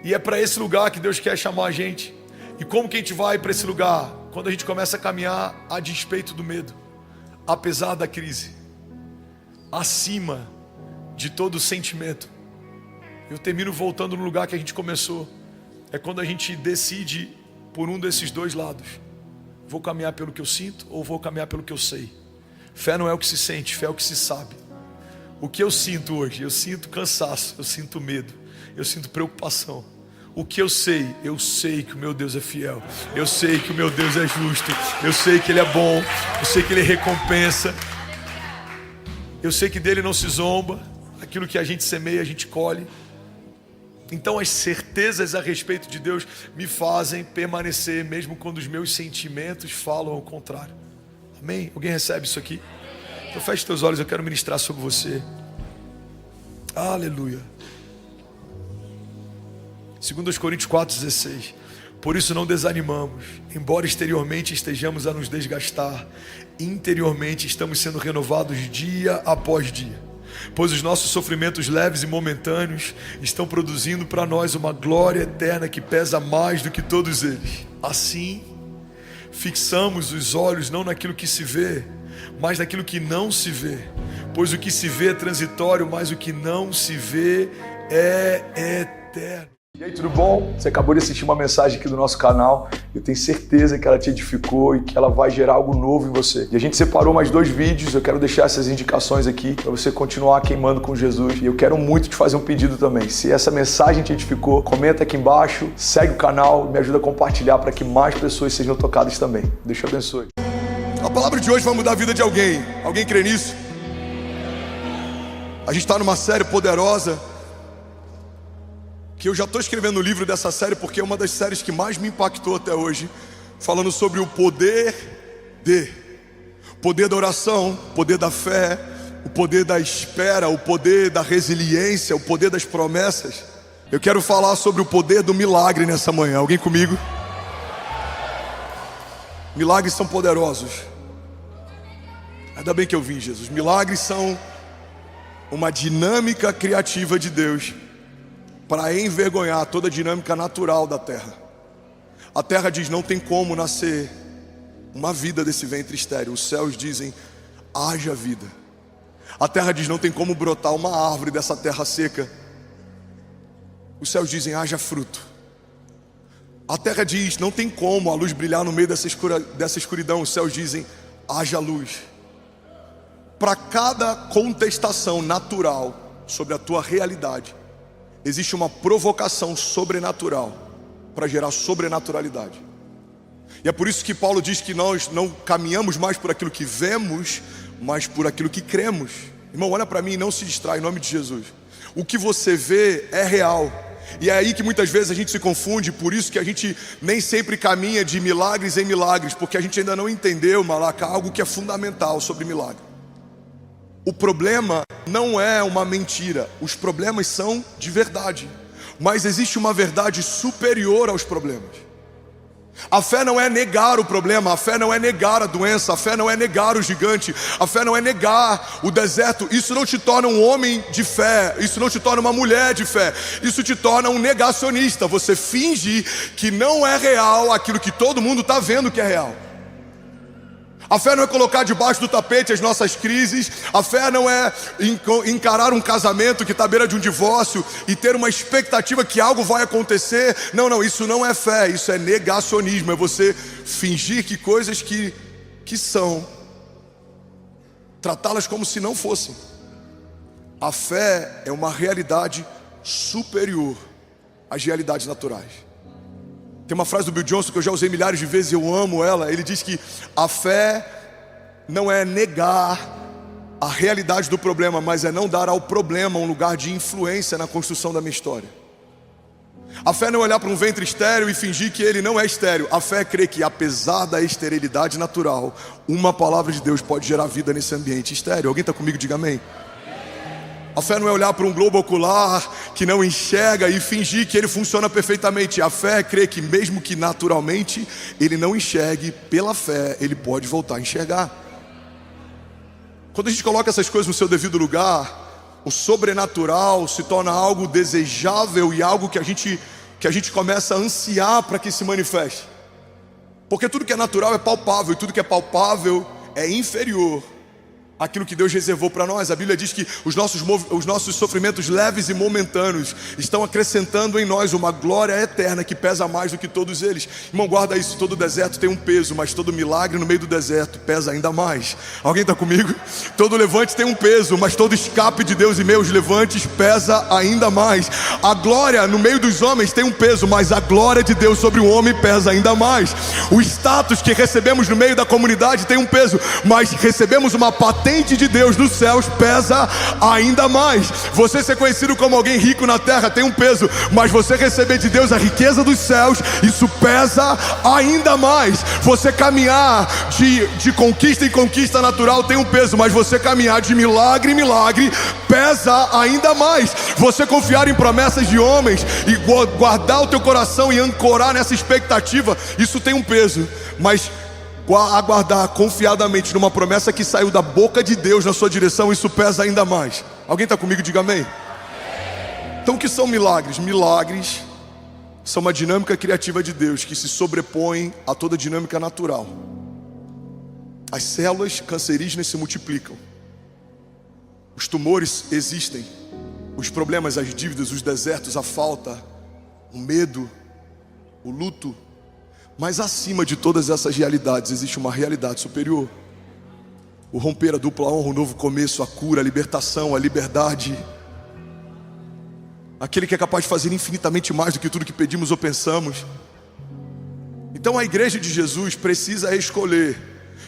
E é para esse lugar que Deus quer chamar a gente. E como que a gente vai para esse lugar? Quando a gente começa a caminhar a despeito do medo, apesar da crise, acima de todo sentimento. Eu termino voltando no lugar que a gente começou. É quando a gente decide por um desses dois lados. Vou caminhar pelo que eu sinto ou vou caminhar pelo que eu sei? Fé não é o que se sente, fé é o que se sabe. O que eu sinto hoje? Eu sinto cansaço, eu sinto medo, eu sinto preocupação. O que eu sei que o meu Deus é fiel. Eu sei que o meu Deus é justo. Eu sei que Ele é bom. Eu sei que Ele recompensa. Eu sei que dele não se zomba. Aquilo que a gente semeia, a gente colhe. Então as certezas a respeito de Deus me fazem permanecer, mesmo quando os meus sentimentos falam ao contrário. Amém? Alguém recebe isso aqui? Então feche teus olhos, eu quero ministrar sobre você. Aleluia. 2 Coríntios 4,16. Por isso não desanimamos, embora exteriormente estejamos a nos desgastar, interiormente estamos sendo renovados dia após dia. Pois os nossos sofrimentos leves e momentâneos estão produzindo para nós uma glória eterna que pesa mais do que todos eles. Assim, fixamos os olhos não naquilo que se vê, mas naquilo que não se vê. Pois o que se vê é transitório, mas o que não se vê é eterno. E aí, tudo bom? Você acabou de assistir uma mensagem aqui do nosso canal. Eu tenho certeza que ela te edificou e que ela vai gerar algo novo em você. E a gente separou mais 2 vídeos. Eu quero deixar essas indicações aqui para você continuar queimando com Jesus. E eu quero muito te fazer um pedido também. Se essa mensagem te edificou, comenta aqui embaixo, segue o canal, me ajuda a compartilhar para que mais pessoas sejam tocadas também. Deus te abençoe. A palavra de hoje vai mudar a vida de alguém. Alguém crê nisso? A gente está numa série poderosa, que eu já estou escrevendo o livro dessa série porque é uma das séries que mais me impactou até hoje, falando sobre o poder da oração, poder da fé, o poder da espera, o poder da resiliência, o poder das promessas. Eu quero falar sobre o poder do milagre nessa manhã. Alguém comigo? Milagres são poderosos. Ainda bem que eu vim, Jesus. Milagres são uma dinâmica criativa de Deus para envergonhar toda a dinâmica natural da terra. A terra diz, não tem como nascer uma vida desse ventre estéril. Os céus dizem, haja vida. A terra diz, não tem como brotar uma árvore dessa terra seca. Os céus dizem, haja fruto. A terra diz, não tem como a luz brilhar no meio dessa escuridão. Os céus dizem, haja luz. Para cada contestação natural sobre a tua realidade, existe uma provocação sobrenatural para gerar sobrenaturalidade. E é por isso que Paulo diz que nós não caminhamos mais por aquilo que vemos, mas por aquilo que cremos. Irmão, olha para mim e não se distrai, em nome de Jesus. O que você vê é real. E é aí que muitas vezes a gente se confunde, por isso que a gente nem sempre caminha de milagres em milagres, porque a gente ainda não entendeu, Malaca, algo que é fundamental sobre milagre. O problema não é uma mentira, os problemas são de verdade. mas existe uma verdade superior aos problemas. A fé não é negar o problema, a fé não é negar a doença, a fé não é negar o gigante, a fé não é negar o deserto. Isso não te torna um homem de fé, isso não te torna uma mulher de fé, isso te torna um negacionista. Você finge que não é real aquilo que todo mundo está vendo que é real. A fé não é colocar debaixo do tapete as nossas crises. A fé não é encarar um casamento que está à beira de um divórcio e ter uma expectativa que algo vai acontecer. Não, isso não é fé, isso é negacionismo. É você fingir que coisas que são, tratá-las como se não fossem. A fé é uma realidade superior às realidades naturais. Tem uma frase do Bill Johnson que eu já usei milhares de vezes e eu amo ela. Ele diz que a fé não é negar a realidade do problema, mas é não dar ao problema um lugar de influência na construção da minha história. A fé não é olhar para um ventre estéril e fingir que ele não é estéril. A fé é crer que, apesar da esterilidade natural, uma palavra de Deus pode gerar vida nesse ambiente estéril. Alguém está comigo? Diga amém. A fé não é olhar para um globo ocular que não enxerga e fingir que ele funciona perfeitamente. A fé é crer que mesmo que naturalmente ele não enxergue, pela fé ele pode voltar a enxergar. Quando a gente coloca essas coisas no seu devido lugar, o sobrenatural se torna algo desejável e algo que a gente começa a ansiar para que se manifeste. Porque tudo que é natural é palpável, e tudo que é palpável é inferior àquilo que Deus reservou para nós. A Bíblia diz que os nossos sofrimentos leves e momentâneos estão acrescentando em nós uma glória eterna que pesa mais do que todos eles. Irmão, guarda isso: todo deserto tem um peso, mas todo milagre no meio do deserto pesa ainda mais. Alguém está comigo? Todo levante tem um peso, mas todo escape de Deus em meus levantes pesa ainda mais. A glória no meio dos homens tem um peso, mas a glória de Deus sobre o homem pesa ainda mais. O status que recebemos no meio da comunidade tem um peso, mas recebemos uma patente de Deus nos céus pesa ainda mais. Você ser conhecido como alguém rico na terra tem um peso, mas você receber de Deus a riqueza dos céus, isso pesa ainda mais. Você caminhar de conquista em conquista natural tem um peso, mas você caminhar de milagre em milagre pesa ainda mais. Você confiar em promessas de homens e guardar o teu coração e ancorar nessa expectativa, isso tem um peso, mas aguardar confiadamente numa promessa que saiu da boca de Deus na sua direção, isso pesa ainda mais. Alguém está comigo? Diga amém. Então o que são milagres? Milagres são uma dinâmica criativa de Deus que se sobrepõe a toda dinâmica natural. As células cancerígenas se multiplicam, os tumores existem, os problemas, as dívidas, os desertos, a falta, o medo, o luto. Mas acima de todas essas realidades existe uma realidade superior: o romper, a dupla honra, o novo começo, a cura, a libertação, a liberdade. Aquele que é capaz de fazer infinitamente mais do que tudo que pedimos ou pensamos. Então a igreja de Jesus precisa escolher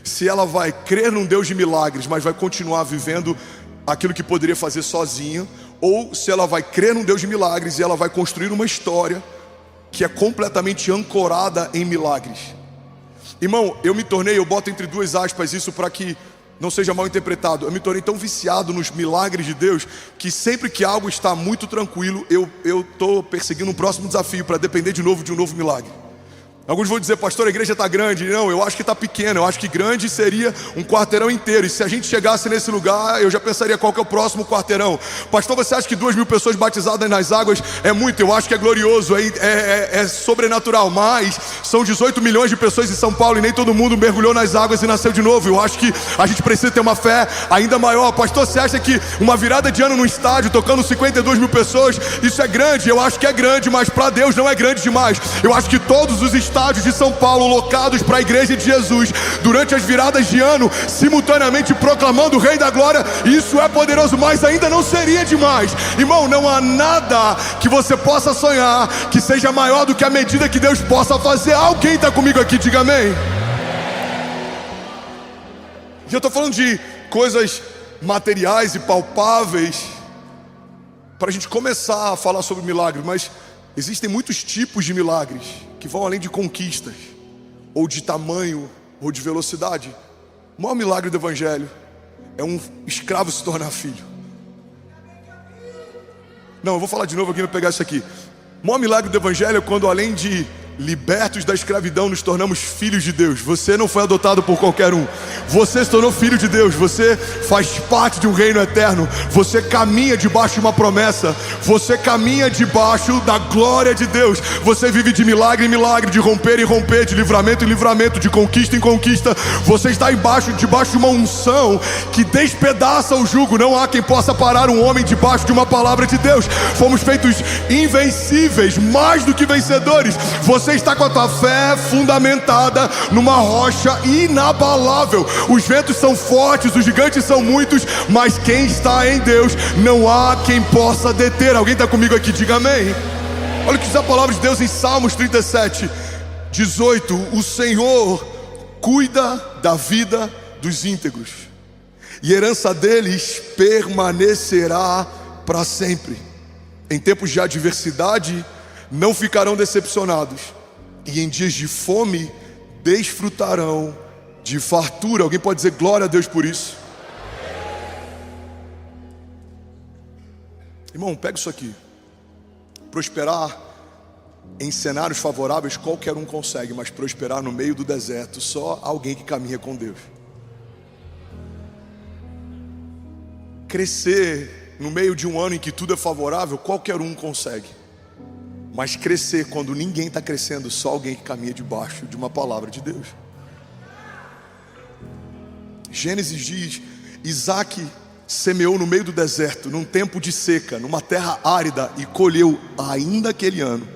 se ela vai crer num Deus de milagres, mas vai continuar vivendo aquilo que poderia fazer sozinha, ou se ela vai crer num Deus de milagres e ela vai construir uma história que é completamente ancorada em milagres. Irmão, eu boto entre duas aspas isso para que não seja mal interpretado. Eu me tornei tão viciado nos milagres de Deus que sempre que algo está muito tranquilo, eu estou perseguindo um próximo desafio para depender de um novo milagre. Alguns vão dizer: pastor, a igreja está grande. Não, eu acho que está pequena. Eu acho que grande seria um quarteirão inteiro. E se a gente chegasse nesse lugar, eu já pensaria qual que é o próximo quarteirão. Pastor, você acha que 2.000 pessoas batizadas nas águas é muito? Eu acho que é glorioso, é sobrenatural. Mas são 18 milhões de pessoas em São Paulo e nem todo mundo mergulhou nas águas e nasceu de novo. Eu acho que a gente precisa ter uma fé ainda maior. Pastor, você acha que uma virada de ano no estádio, tocando 52.000 pessoas, isso é grande? Eu acho que é grande, mas para Deus não é grande demais. Eu acho que todos os estádios de São Paulo locados para a igreja de Jesus durante as viradas de ano, simultaneamente proclamando o Rei da Glória, isso é poderoso, mas ainda não seria demais. Irmão, não há nada que você possa sonhar que seja maior do que a medida que Deus possa fazer. Alguém está comigo aqui? Diga amém. Eu estou falando de coisas materiais e palpáveis para a gente começar a falar sobre milagres, mas existem muitos tipos de milagres que vão além de conquistas, ou de tamanho, ou de velocidade. O maior milagre do evangelho é um escravo se tornar filho. Não, eu vou falar de novo aqui para pegar isso aqui. O maior milagre do Evangelho é quando, além de libertos da escravidão, nos tornamos filhos de Deus. Você não foi adotado por qualquer um. Você se tornou filho de Deus. Você faz parte de um reino eterno. Você caminha debaixo de uma promessa. Você caminha debaixo da glória de Deus. Você vive de milagre em milagre, de romper em romper, de livramento em livramento, de conquista em conquista. Você está debaixo de uma unção que despedaça o jugo. Não há quem possa parar um homem debaixo de uma palavra de Deus. Fomos feitos invencíveis, mais do que vencedores. Você está com a tua fé fundamentada numa rocha inabalável. Os ventos são fortes, os gigantes são muitos, mas quem está em Deus, não há quem possa deter. Alguém está comigo aqui? Diga amém. Olha o que diz a palavra de Deus em Salmos 37, 18. O Senhor cuida da vida dos íntegros, e a herança deles permanecerá para sempre. Em tempos de adversidade não ficarão decepcionados, e em dias de fome desfrutarão de fartura. Alguém pode dizer glória a Deus por isso? Irmão, pega isso aqui. Prosperar em cenários favoráveis qualquer um consegue, mas prosperar no meio do deserto só alguém que caminha com Deus. Crescer no meio de um ano em que tudo é favorável qualquer um consegue, mas crescer quando ninguém está crescendo, só alguém que caminha debaixo de uma palavra de Deus. Gênesis diz: Isaac semeou no meio do deserto, num tempo de seca, numa terra árida, e colheu ainda aquele ano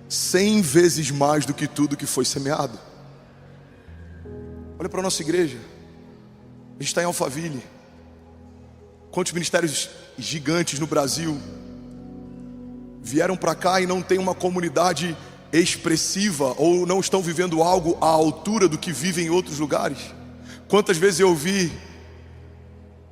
100 vezes mais do que tudo que foi semeado. Olha para a nossa igreja. A gente está em Alphaville. Quantos ministérios gigantes no Brasil vieram para cá e não tem uma comunidade expressiva, ou não estão vivendo algo à altura do que vivem em outros lugares? Quantas vezes eu ouvi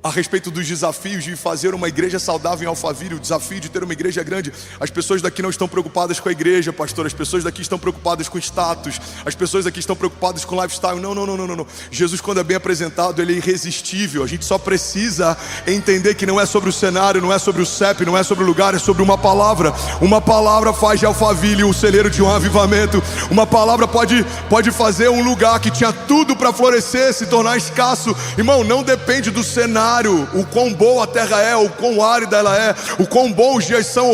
a respeito dos desafios de fazer uma igreja saudável em Alphaville, o desafio de ter uma igreja grande. As pessoas daqui não estão preocupadas com a igreja, pastor. As pessoas daqui estão preocupadas com status. As pessoas aqui estão preocupadas com lifestyle. Não. Jesus, quando é bem apresentado, ele é irresistível. A gente só precisa entender que não é sobre o cenário, não é sobre o CEP, não é sobre o lugar, é sobre uma palavra. Uma palavra faz de Alphaville o celeiro de um avivamento. Uma palavra pode fazer um lugar que tinha tudo para florescer se tornar escasso. Irmão, não depende do cenário, o quão boa a terra é, o quão árida ela é, o quão bons os dias são,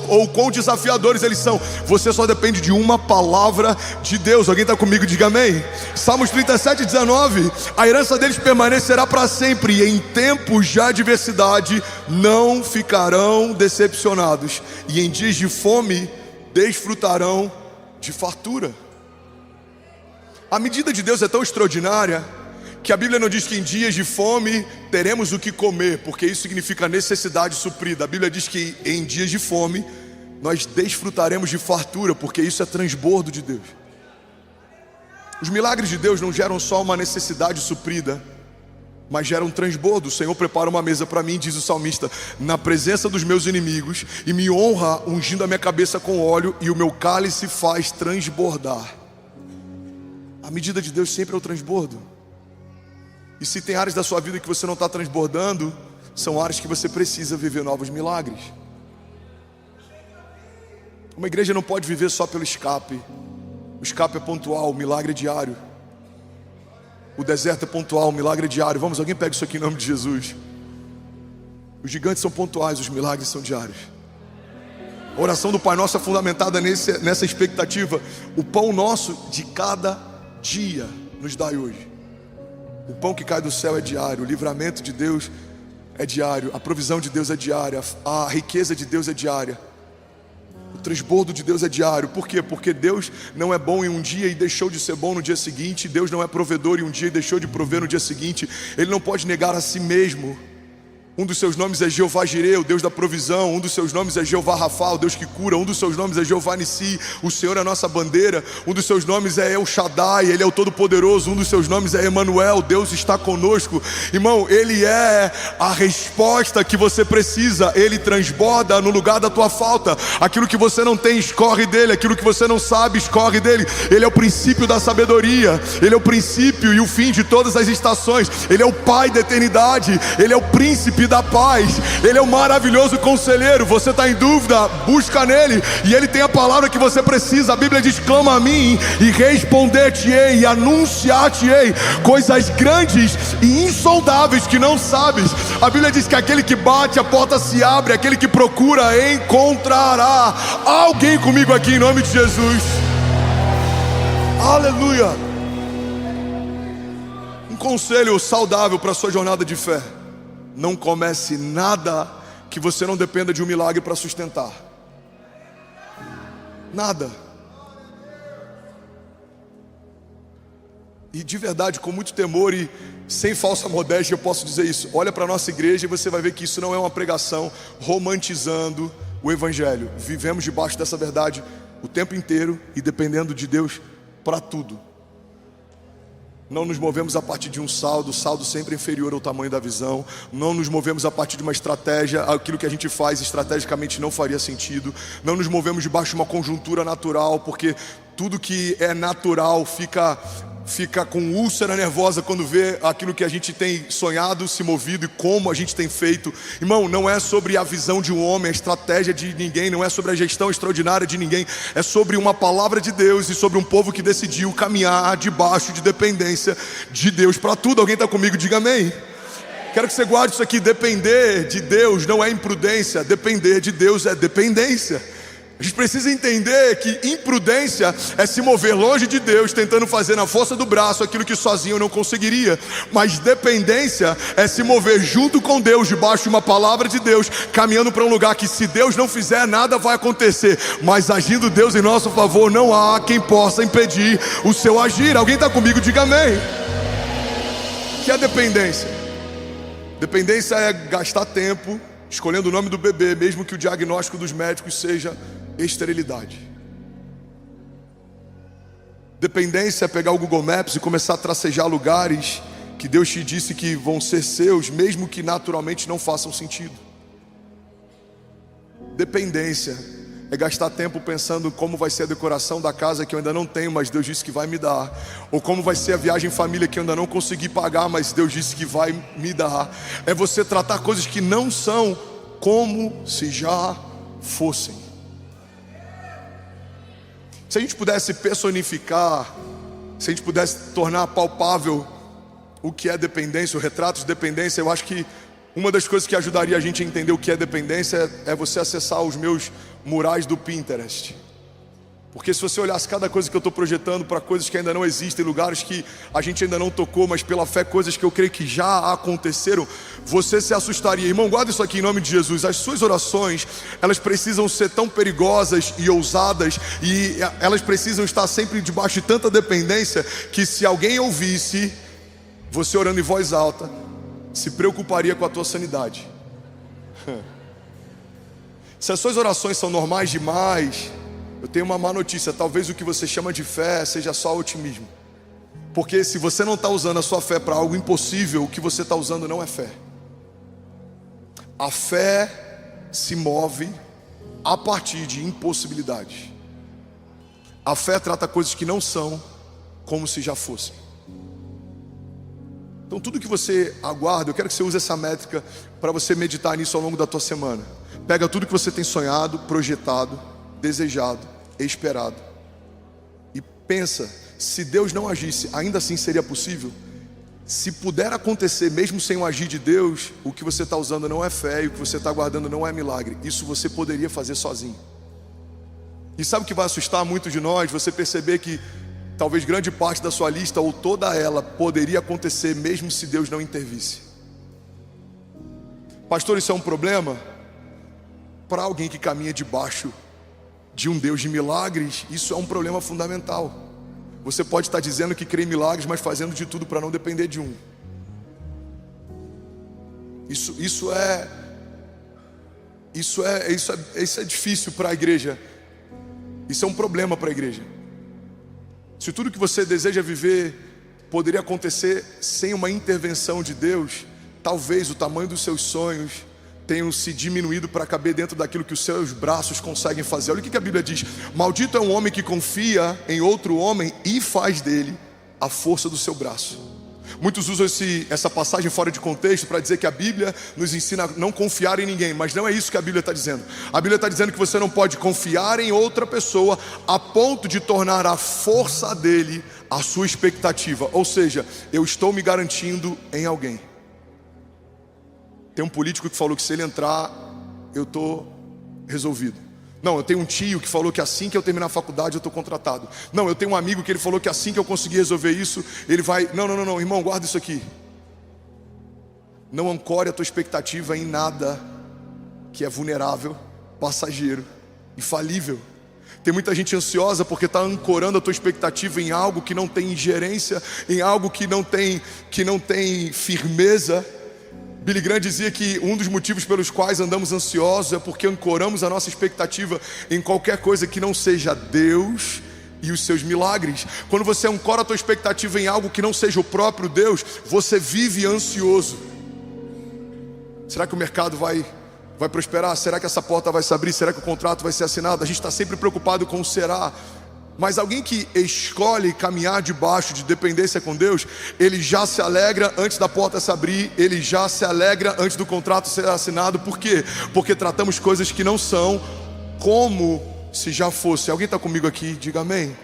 ou o quão desafiadores eles são. Você só depende de uma palavra de Deus. Alguém está comigo? Diga amém. Salmos 37, 19. A herança deles permanecerá para sempre, e em tempos de adversidade não ficarão decepcionados, e em dias de fome desfrutarão de fartura. A medida de Deus é tão extraordinária que a Bíblia não diz que em dias de fome teremos o que comer, porque isso significa necessidade suprida. A Bíblia diz que em dias de fome nós desfrutaremos de fartura, porque isso é transbordo de Deus. Os milagres de Deus não geram só uma necessidade suprida, mas geram transbordo. O Senhor prepara uma mesa para mim, diz o salmista, na presença dos meus inimigos, e me honra ungindo a minha cabeça com óleo, e o meu cálice faz transbordar. A medida de Deus sempre é o transbordo. E se tem áreas da sua vida que você não está transbordando, são áreas que você precisa viver novos milagres. Uma igreja não pode viver só pelo escape. O escape é pontual, o milagre é diário. O deserto é pontual, o milagre é diário. Vamos, alguém pega isso aqui em nome de Jesus. Os gigantes são pontuais, os milagres são diários. A oração do Pai Nosso é fundamentada nessa expectativa. O pão nosso de cada dia nos dai hoje. O pão que cai do céu é diário, o livramento de Deus é diário, a provisão de Deus é diária, a riqueza de Deus é diária, o transbordo de Deus é diário. Por quê? Porque Deus não é bom em um dia e deixou de ser bom no dia seguinte. Deus não é provedor em um dia e deixou de prover no dia seguinte. Ele não pode negar a si mesmo. Um dos seus nomes é Jeová Jireh, o Deus da provisão. Um dos seus nomes é Jeová Rafa, o Deus que cura. Um dos seus nomes é Jeová Nissi, o Senhor é a nossa bandeira. Um dos seus nomes é El Shaddai, Ele é o Todo-Poderoso. Um dos seus nomes é Emanuel, Deus está conosco. Irmão, Ele é a resposta que você precisa. Ele transborda no lugar da tua falta. Aquilo que você não tem, escorre dele. Aquilo que você não sabe, escorre dele. Ele é o princípio da sabedoria. Ele é o princípio e o fim de todas as estações. Ele é o Pai da eternidade. Ele é o príncipe príncipe da paz, Ele é o maravilhoso conselheiro. Você está em dúvida? Busca nele, e Ele tem a palavra que você precisa. A Bíblia diz: clama a mim e responder-te-ei, e anunciar-te-ei coisas grandes e insondáveis que não sabes. A Bíblia diz que aquele que bate, a porta se abre, aquele que procura encontrará. Alguém comigo aqui em nome de Jesus? Aleluia. Um conselho saudável para a sua jornada de fé: não comece nada que você não dependa de um milagre para sustentar. Nada. E de verdade, com muito temor e sem falsa modéstia, eu posso dizer isso. Olha para a nossa igreja e você vai ver que isso não é uma pregação romantizando o Evangelho. Vivemos debaixo dessa verdade o tempo inteiro e dependendo de Deus para tudo. Não nos movemos a partir de um saldo, o saldo sempre inferior ao tamanho da visão. Não nos movemos a partir de uma estratégia, aquilo que a gente faz estrategicamente não faria sentido. Não nos movemos debaixo de uma conjuntura natural, porque tudo que é natural fica com úlcera nervosa quando vê aquilo que a gente tem sonhado, se movido e como a gente tem feito. Irmão, não é sobre a visão de um homem, a estratégia de ninguém, não é sobre a gestão extraordinária de ninguém. É sobre uma palavra de Deus e sobre um povo que decidiu caminhar debaixo de dependência de Deus para tudo. Alguém está comigo? Diga amém. Quero que você guarde isso aqui: depender de Deus não é imprudência, depender de Deus é dependência. A gente precisa entender que imprudência é se mover longe de Deus, tentando fazer na força do braço aquilo que sozinho eu não conseguiria. Mas dependência é se mover junto com Deus, debaixo de uma palavra de Deus, caminhando para um lugar que, se Deus não fizer, nada vai acontecer. Mas agindo Deus em nosso favor, não há quem possa impedir o seu agir. Alguém está comigo? Diga amém. O que é dependência? Dependência é gastar tempo escolhendo o nome do bebê, mesmo que o diagnóstico dos médicos seja esterilidade. Dependência é pegar o Google Maps e começar a tracejar lugares que Deus te disse que vão ser seus, mesmo que naturalmente não façam sentido. Dependência é gastar tempo pensando como vai ser a decoração da casa que eu ainda não tenho, mas Deus disse que vai me dar. Ou como vai ser a viagem em família que eu ainda não consegui pagar, mas Deus disse que vai me dar. É você tratar coisas que não são como se já fossem. Se a gente pudesse personificar, se a gente pudesse tornar palpável o que é dependência, o retrato de dependência, eu acho que uma das coisas que ajudaria a gente a entender o que é dependência é você acessar os meus murais do Pinterest. Porque se você olhasse cada coisa que eu estou projetando para coisas que ainda não existem, lugares que a gente ainda não tocou, mas pela fé coisas que eu creio que já aconteceram, você se assustaria. Irmão, guarda isso aqui em nome de Jesus. As suas orações, elas precisam ser tão perigosas e ousadas, e elas precisam estar sempre debaixo de tanta dependência, que se alguém ouvisse você orando em voz alta, se preocuparia com a tua sanidade. Se as suas orações são normais demais, eu tenho uma má notícia: talvez o que você chama de fé seja só otimismo. Porque se você não está usando a sua fé para algo impossível, o que você está usando não é fé. A fé se move a partir de impossibilidades. A fé trata coisas que não são como se já fossem. Então tudo que você aguarda, eu quero que você use essa métrica para você meditar nisso ao longo da tua semana. Pega tudo que você tem sonhado, projetado, desejado, esperado, e pensa: se Deus não agisse, ainda assim seria possível? Se puder acontecer mesmo sem o agir de Deus, o que você está usando não é fé, e o que você está aguardando não é milagre. Isso você poderia fazer sozinho. E sabe o que vai assustar muitos de nós? Você perceber que talvez grande parte da sua lista, ou toda ela, poderia acontecer mesmo se Deus não intervisse. Pastor, isso é um problema? Para alguém que caminha debaixo de um Deus de milagres, isso é um problema fundamental. Você pode estar dizendo que crê em milagres, mas fazendo de tudo para não depender de um. Isso é difícil para a igreja. Isso é um problema para a igreja. Se tudo que você deseja viver poderia acontecer sem uma intervenção de Deus, talvez o tamanho dos seus sonhos tenham se diminuído para caber dentro daquilo que os seus braços conseguem fazer. Olha o que a Bíblia diz: maldito é um homem que confia em outro homem e faz dele a força do seu braço. Muitos usam essa passagem fora de contexto para dizer que a Bíblia nos ensina a não confiar em ninguém, mas não é isso que a Bíblia está dizendo. A Bíblia está dizendo que você não pode confiar em outra pessoa a ponto de tornar a força dele a sua expectativa. Ou seja, eu estou me garantindo em alguém. Tem um político que falou que se ele entrar, eu estou resolvido. Não, eu tenho um tio que falou que assim que eu terminar a faculdade eu estou contratado. Não, eu tenho um amigo que ele falou que assim que eu conseguir resolver isso, ele vai... Não, irmão, guarda isso aqui. Não ancore a tua expectativa em nada que é vulnerável, passageiro e falível. Tem muita gente ansiosa porque está ancorando a tua expectativa em algo que não tem ingerência, em algo que não tem firmeza. Billy Graham dizia que um dos motivos pelos quais andamos ansiosos é porque ancoramos a nossa expectativa em qualquer coisa que não seja Deus e os seus milagres. Quando você ancora a tua expectativa em algo que não seja o próprio Deus, você vive ansioso. Será que o mercado vai prosperar? Será que essa porta vai se abrir? Será que o contrato vai ser assinado? A gente está sempre preocupado com o será. Mas alguém que escolhe caminhar debaixo de dependência com Deus, ele já se alegra antes da porta se abrir, ele já se alegra antes do contrato ser assinado. Por quê? Porque tratamos coisas que não são como se já fosse. Alguém está comigo aqui? Diga amém.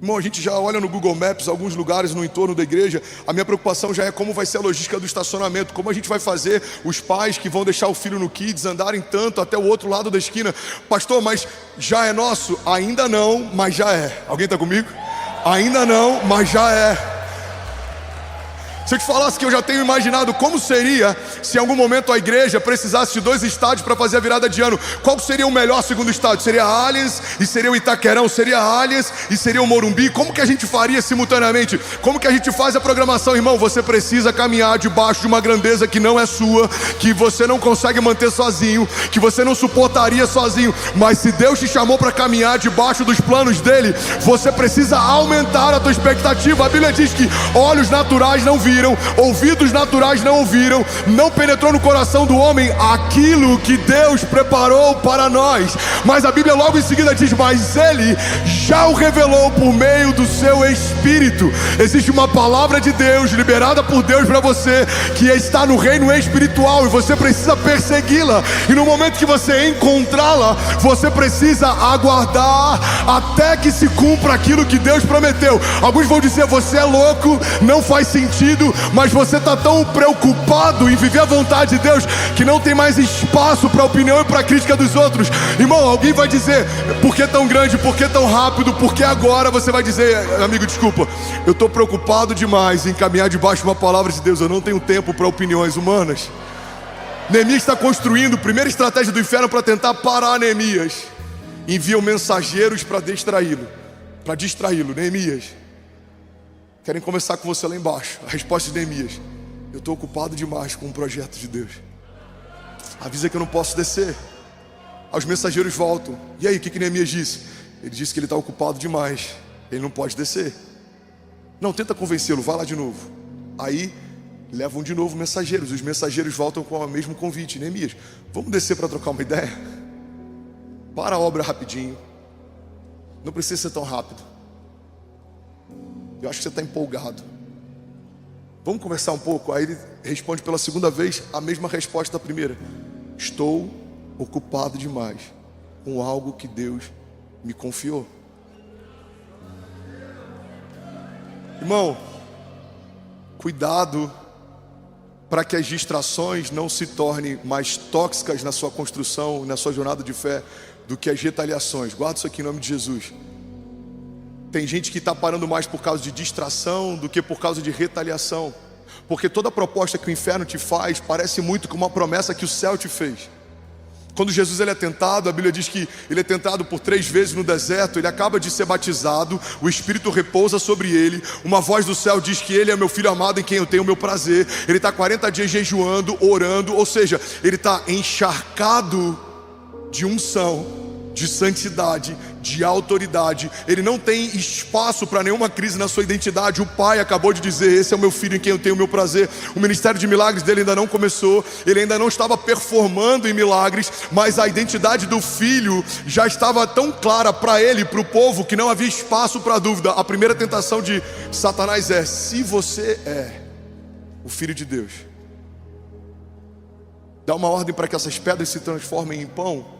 Irmão, a gente já olha no Google Maps alguns lugares no entorno da igreja. A minha preocupação já é como vai ser a logística do estacionamento. Como a gente vai fazer os pais que vão deixar o filho no Kids andarem tanto até o outro lado da esquina. Pastor, mas já é nosso? Ainda não, mas já é. Alguém está comigo? Ainda não, mas já é. Se eu te falasse que eu já tenho imaginado como seria se em algum momento a igreja precisasse de 2 estádios para fazer a virada de ano, qual seria o melhor segundo estádio? Seria Allianz e seria o Itaquerão? Seria Allianz e seria o Morumbi? Como que a gente faria simultaneamente? Como que a gente faz a programação? Irmão, você precisa caminhar debaixo de uma grandeza que não é sua, que você não consegue manter sozinho, que você não suportaria sozinho. Mas se Deus te chamou para caminhar debaixo dos planos dele, você precisa aumentar a tua expectativa. A Bíblia diz que olhos naturais não viram, ouvidos naturais não ouviram, não penetrou no coração do homem aquilo que Deus preparou para nós. Mas a Bíblia logo em seguida diz: mas ele já o revelou por meio do seu Espírito. Existe uma palavra de Deus liberada por Deus para você, que está no reino espiritual, e você precisa persegui-la. E no momento que você encontrá-la, você precisa aguardar até que se cumpra aquilo que Deus prometeu. Alguns vão dizer: você é louco, não faz sentido. Mas você está tão preocupado em viver a vontade de Deus que não tem mais espaço para a opinião e para a crítica dos outros. Irmão, alguém vai dizer: por que tão grande, por que tão rápido, por que agora? Você vai dizer: amigo, desculpa, eu estou preocupado demais em caminhar debaixo de uma palavra de Deus. Eu não tenho tempo para opiniões humanas. Neemias está construindo a primeira estratégia do inferno para tentar parar Neemias. Enviam mensageiros para distraí-lo. Neemias, querem conversar com você lá embaixo. A resposta de Neemias: eu estou ocupado demais com um projeto de Deus. Avisa que eu não posso descer. Os mensageiros voltam. E aí, o que Neemias disse? Ele disse que ele está ocupado demais, ele não pode descer. Não, tenta convencê-lo, vai lá de novo. Aí, levam de novo mensageiros. Os mensageiros voltam com o mesmo convite: Neemias, vamos descer para trocar uma ideia? Para a obra rapidinho. Não precisa ser tão rápido. Eu acho que você está empolgado. Vamos conversar um pouco? Aí ele responde pela segunda vez a mesma resposta da primeira: estou ocupado demais com algo que Deus me confiou. Irmão, cuidado para que as distrações não se tornem mais tóxicas na sua construção, na sua jornada de fé, do que as retaliações. Guarda isso aqui em nome de Jesus. Tem gente que está parando mais por causa de distração do que por causa de retaliação. Porque toda proposta que o inferno te faz parece muito com uma promessa que o céu te fez. Quando Jesus ele é tentado, a Bíblia diz que ele é tentado por 3 vezes no deserto. Ele acaba de ser batizado, o Espírito repousa sobre ele. Uma voz do céu diz que ele é meu filho amado em quem eu tenho o meu prazer. Ele está 40 dias jejuando, orando. Ou seja, ele está encharcado de unção, de santidade, de autoridade. Ele não tem espaço para nenhuma crise na sua identidade. O pai acabou de dizer: esse é o meu filho em quem eu tenho o meu prazer. O ministério de milagres dele ainda não começou, ele ainda não estava performando em milagres, mas a identidade do filho já estava tão clara para ele, para o povo, que não havia espaço para dúvida. A primeira tentação de Satanás é: se você é o filho de Deus, dá uma ordem para que essas pedras se transformem em pão.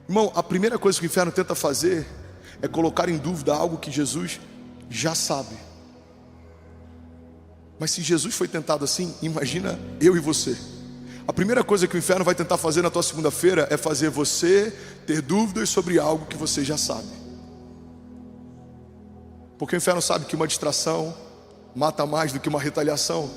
Irmão, a primeira coisa que o inferno tenta fazer é colocar em dúvida algo que Jesus já sabe. Mas se Jesus foi tentado assim, imagina eu e você. A primeira coisa que o inferno vai tentar fazer na tua segunda-feira é fazer você ter dúvidas sobre algo que você já sabe. Porque o inferno sabe que uma distração mata mais do que uma retaliação.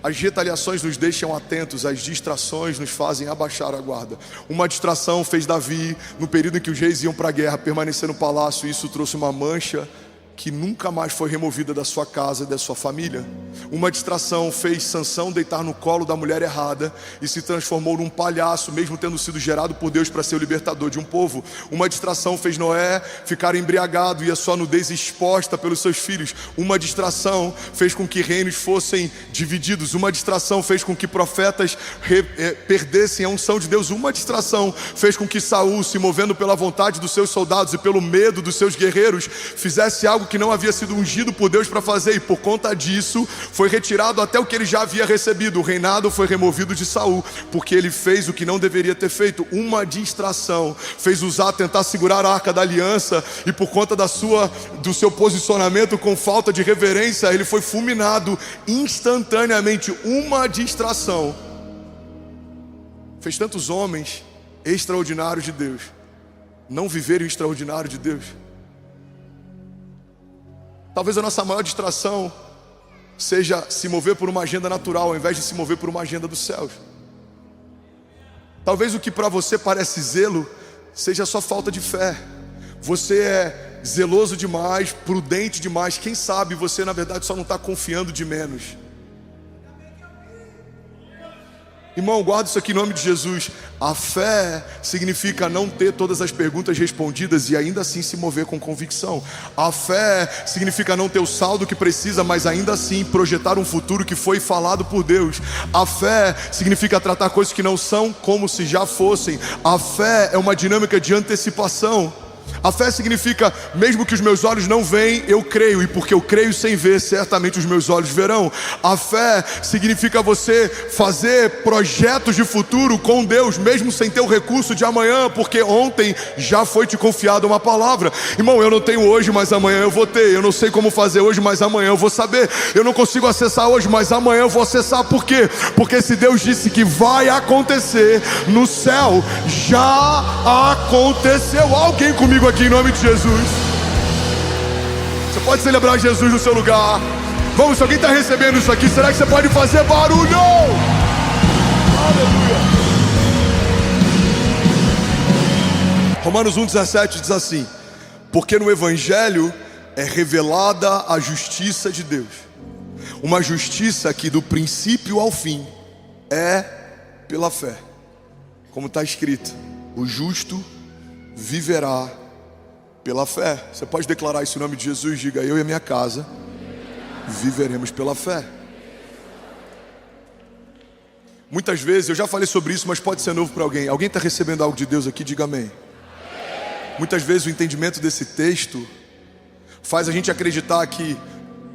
As retaliações nos deixam atentos, as distrações nos fazem abaixar a guarda. Uma distração fez Davi, no período em que os reis iam para a guerra, permanecer no palácio, e isso trouxe uma mancha que nunca mais foi removida da sua casa e da sua família. Uma distração fez Sansão deitar no colo da mulher errada e se transformou num palhaço, mesmo tendo sido gerado por Deus para ser o libertador de um povo. Uma distração fez Noé ficar embriagado e a sua nudez exposta pelos seus filhos. Uma distração fez com que reinos fossem divididos. Uma distração fez com que profetas perdessem a unção de Deus. Uma distração fez com que Saul, se movendo pela vontade dos seus soldados e pelo medo dos seus guerreiros, fizesse algo que não havia sido ungido por Deus para fazer, e por conta disso foi retirado até o que ele já havia recebido. O reinado foi removido de Saul, porque ele fez o que não deveria ter feito. Uma distração fez Uzá tentar segurar a arca da aliança, e por conta do seu posicionamento com falta de reverência, ele foi fulminado instantaneamente. Uma distração fez tantos homens extraordinários de Deus não viverem o extraordinário de Deus. Talvez a nossa maior distração seja se mover por uma agenda natural, ao invés de se mover por uma agenda dos céus. Talvez o que para você parece zelo seja só falta de fé. Você é zeloso demais, prudente demais. Quem sabe você na verdade só não está confiando de menos. Irmão, guarda isso aqui em nome de Jesus. A fé significa não ter todas as perguntas respondidas e ainda assim se mover com convicção. A fé significa não ter o saldo que precisa, mas ainda assim projetar um futuro que foi falado por Deus. A fé significa tratar coisas que não são como se já fossem. A fé é uma dinâmica de antecipação. A fé significa, mesmo que os meus olhos não veem, eu creio, e porque eu creio sem ver, certamente os meus olhos verão. A fé significa você fazer projetos de futuro com Deus, mesmo sem ter o recurso de amanhã, porque ontem já foi te confiada uma palavra. Irmão, eu não tenho hoje, mas amanhã eu vou ter. Eu não sei como fazer hoje, mas amanhã eu vou saber. Eu não consigo acessar hoje, mas amanhã eu vou acessar. Por quê? Porque se Deus disse que vai acontecer no céu, já aconteceu. Alguém comigo aqui em nome de Jesus? Você pode celebrar Jesus no seu lugar. Vamos, se alguém está recebendo isso aqui, será que você pode fazer barulho? Aleluia. Romanos 1,17 diz assim: porque no Evangelho é revelada a justiça de Deus, uma justiça que do princípio ao fim é pela fé. Como está escrito: o justo viverá pela fé. Você pode declarar isso em nome de Jesus? Diga: eu e a minha casa viveremos pela fé. Muitas vezes, eu já falei sobre isso, mas pode ser novo para alguém. Alguém está recebendo algo de Deus aqui? Diga amém. Muitas vezes o entendimento desse texto faz a gente acreditar que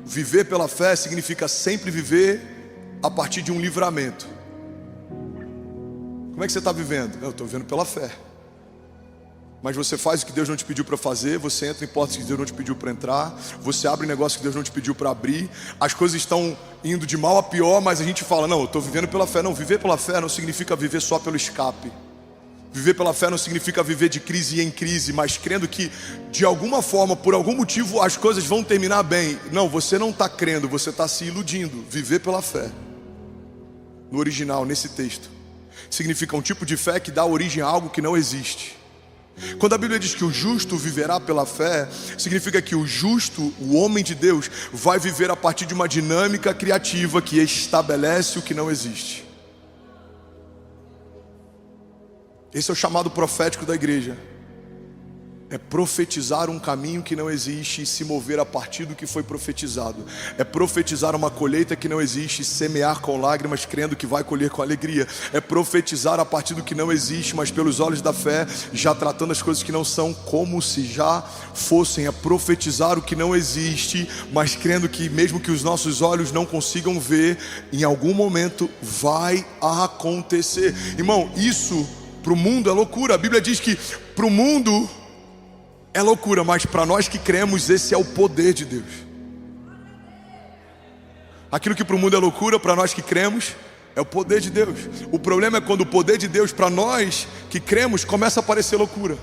viver pela fé significa sempre viver a partir de um livramento. Como é que você está vivendo? Eu estou vivendo pela fé. Mas você faz o que Deus não te pediu para fazer, você entra em portas que Deus não te pediu para entrar, você abre negócio que Deus não te pediu para abrir, as coisas estão indo de mal a pior, mas a gente fala: não, eu estou vivendo pela fé. Não, viver pela fé não significa viver só pelo escape. Viver pela fé não significa viver de crise em crise, mas crendo que de alguma forma, por algum motivo, as coisas vão terminar bem. Não, você não está crendo, você está se iludindo. Viver pela fé, no original, nesse texto, significa um tipo de fé que dá origem a algo que não existe. Quando a Bíblia diz que o justo viverá pela fé, significa que o justo, o homem de Deus, vai viver a partir de uma dinâmica criativa que estabelece o que não existe. Esse é o chamado profético da igreja. É profetizar um caminho que não existe e se mover a partir do que foi profetizado. É profetizar uma colheita que não existe e semear com lágrimas, crendo que vai colher com alegria. É profetizar a partir do que não existe, mas pelos olhos da fé, já tratando as coisas que não são como se já fossem. É profetizar o que não existe, mas crendo que mesmo que os nossos olhos não consigam ver, em algum momento vai acontecer. Irmão, isso para o mundo é loucura. A Bíblia diz que para o mundo é loucura, mas para nós que cremos, esse é o poder de Deus. Aquilo que para o mundo é loucura, para nós que cremos, é o poder de Deus. O problema é quando o poder de Deus para nós que cremos começa a parecer loucura.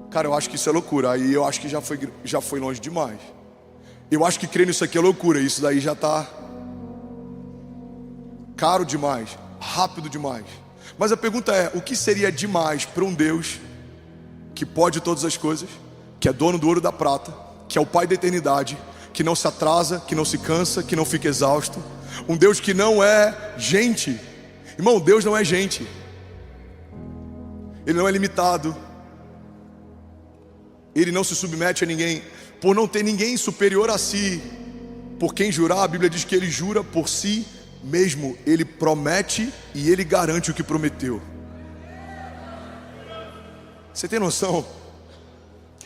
Cara, eu acho que isso é loucura. Aí eu acho que já foi longe demais. Eu acho que crer nisso aqui é loucura. Isso daí já está caro demais, rápido demais. Mas a pergunta é: o que seria demais para um Deus que pode todas as coisas, que é dono do ouro e da prata, que é o Pai da eternidade, que não se atrasa, que não se cansa, que não fica exausto? Um Deus que não é gente. Irmão, Deus não é gente. Ele não é limitado. Ele não se submete a ninguém. Por não ter ninguém superior a si, por quem jurar, a Bíblia diz que ele jura por si mesmo. Ele promete e ele garante o que prometeu. Você tem noção?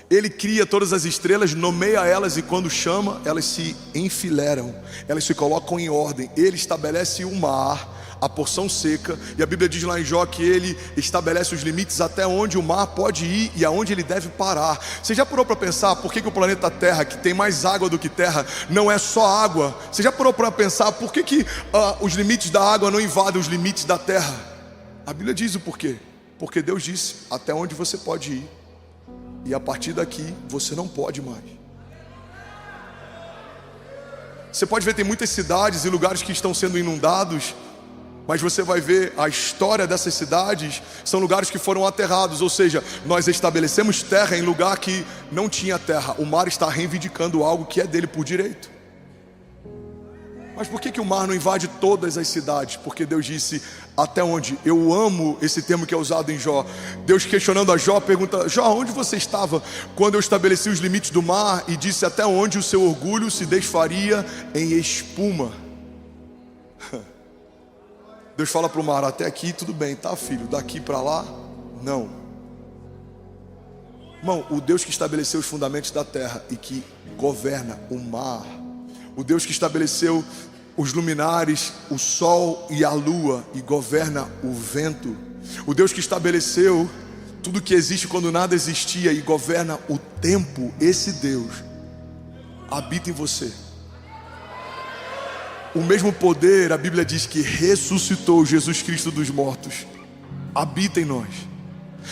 Ele cria todas as estrelas, nomeia elas, e quando chama, elas se enfileiram, elas se colocam em ordem. Ele estabelece o mar, a porção seca, e a Bíblia diz lá em Jó que ele estabelece os limites até onde o mar pode ir e aonde ele deve parar. Você já parou para pensar por que o planeta Terra, que tem mais água do que terra, não é só água? Você já parou para pensar por que os limites da água não invadem os limites da terra? A Bíblia diz o porquê. Porque Deus disse até onde você pode ir, e a partir daqui você não pode mais. Você pode ver, tem muitas cidades e lugares que estão sendo inundados, mas você vai ver a história dessas cidades, são lugares que foram aterrados. Ou seja, nós estabelecemos terra em lugar que não tinha terra. O mar está reivindicando algo que é dele por direito. Mas por que o mar não invade todas as cidades? Porque Deus disse até onde? Eu amo esse termo que é usado em Jó. Deus questionando a Jó, pergunta: Jó, onde você estava quando eu estabeleci os limites do mar e disse até onde o seu orgulho se desfaria em espuma? Deus fala para o mar: até aqui tudo bem, tá, filho? Daqui para lá, não. Irmão, o Deus que estabeleceu os fundamentos da terra e que governa o mar, o Deus que estabeleceu os luminares, o sol e a lua, e governa o vento, o Deus que estabeleceu tudo que existe quando nada existia e governa o tempo, esse Deus habita em você. O mesmo poder, a Bíblia diz que ressuscitou Jesus Cristo dos mortos, habita em nós.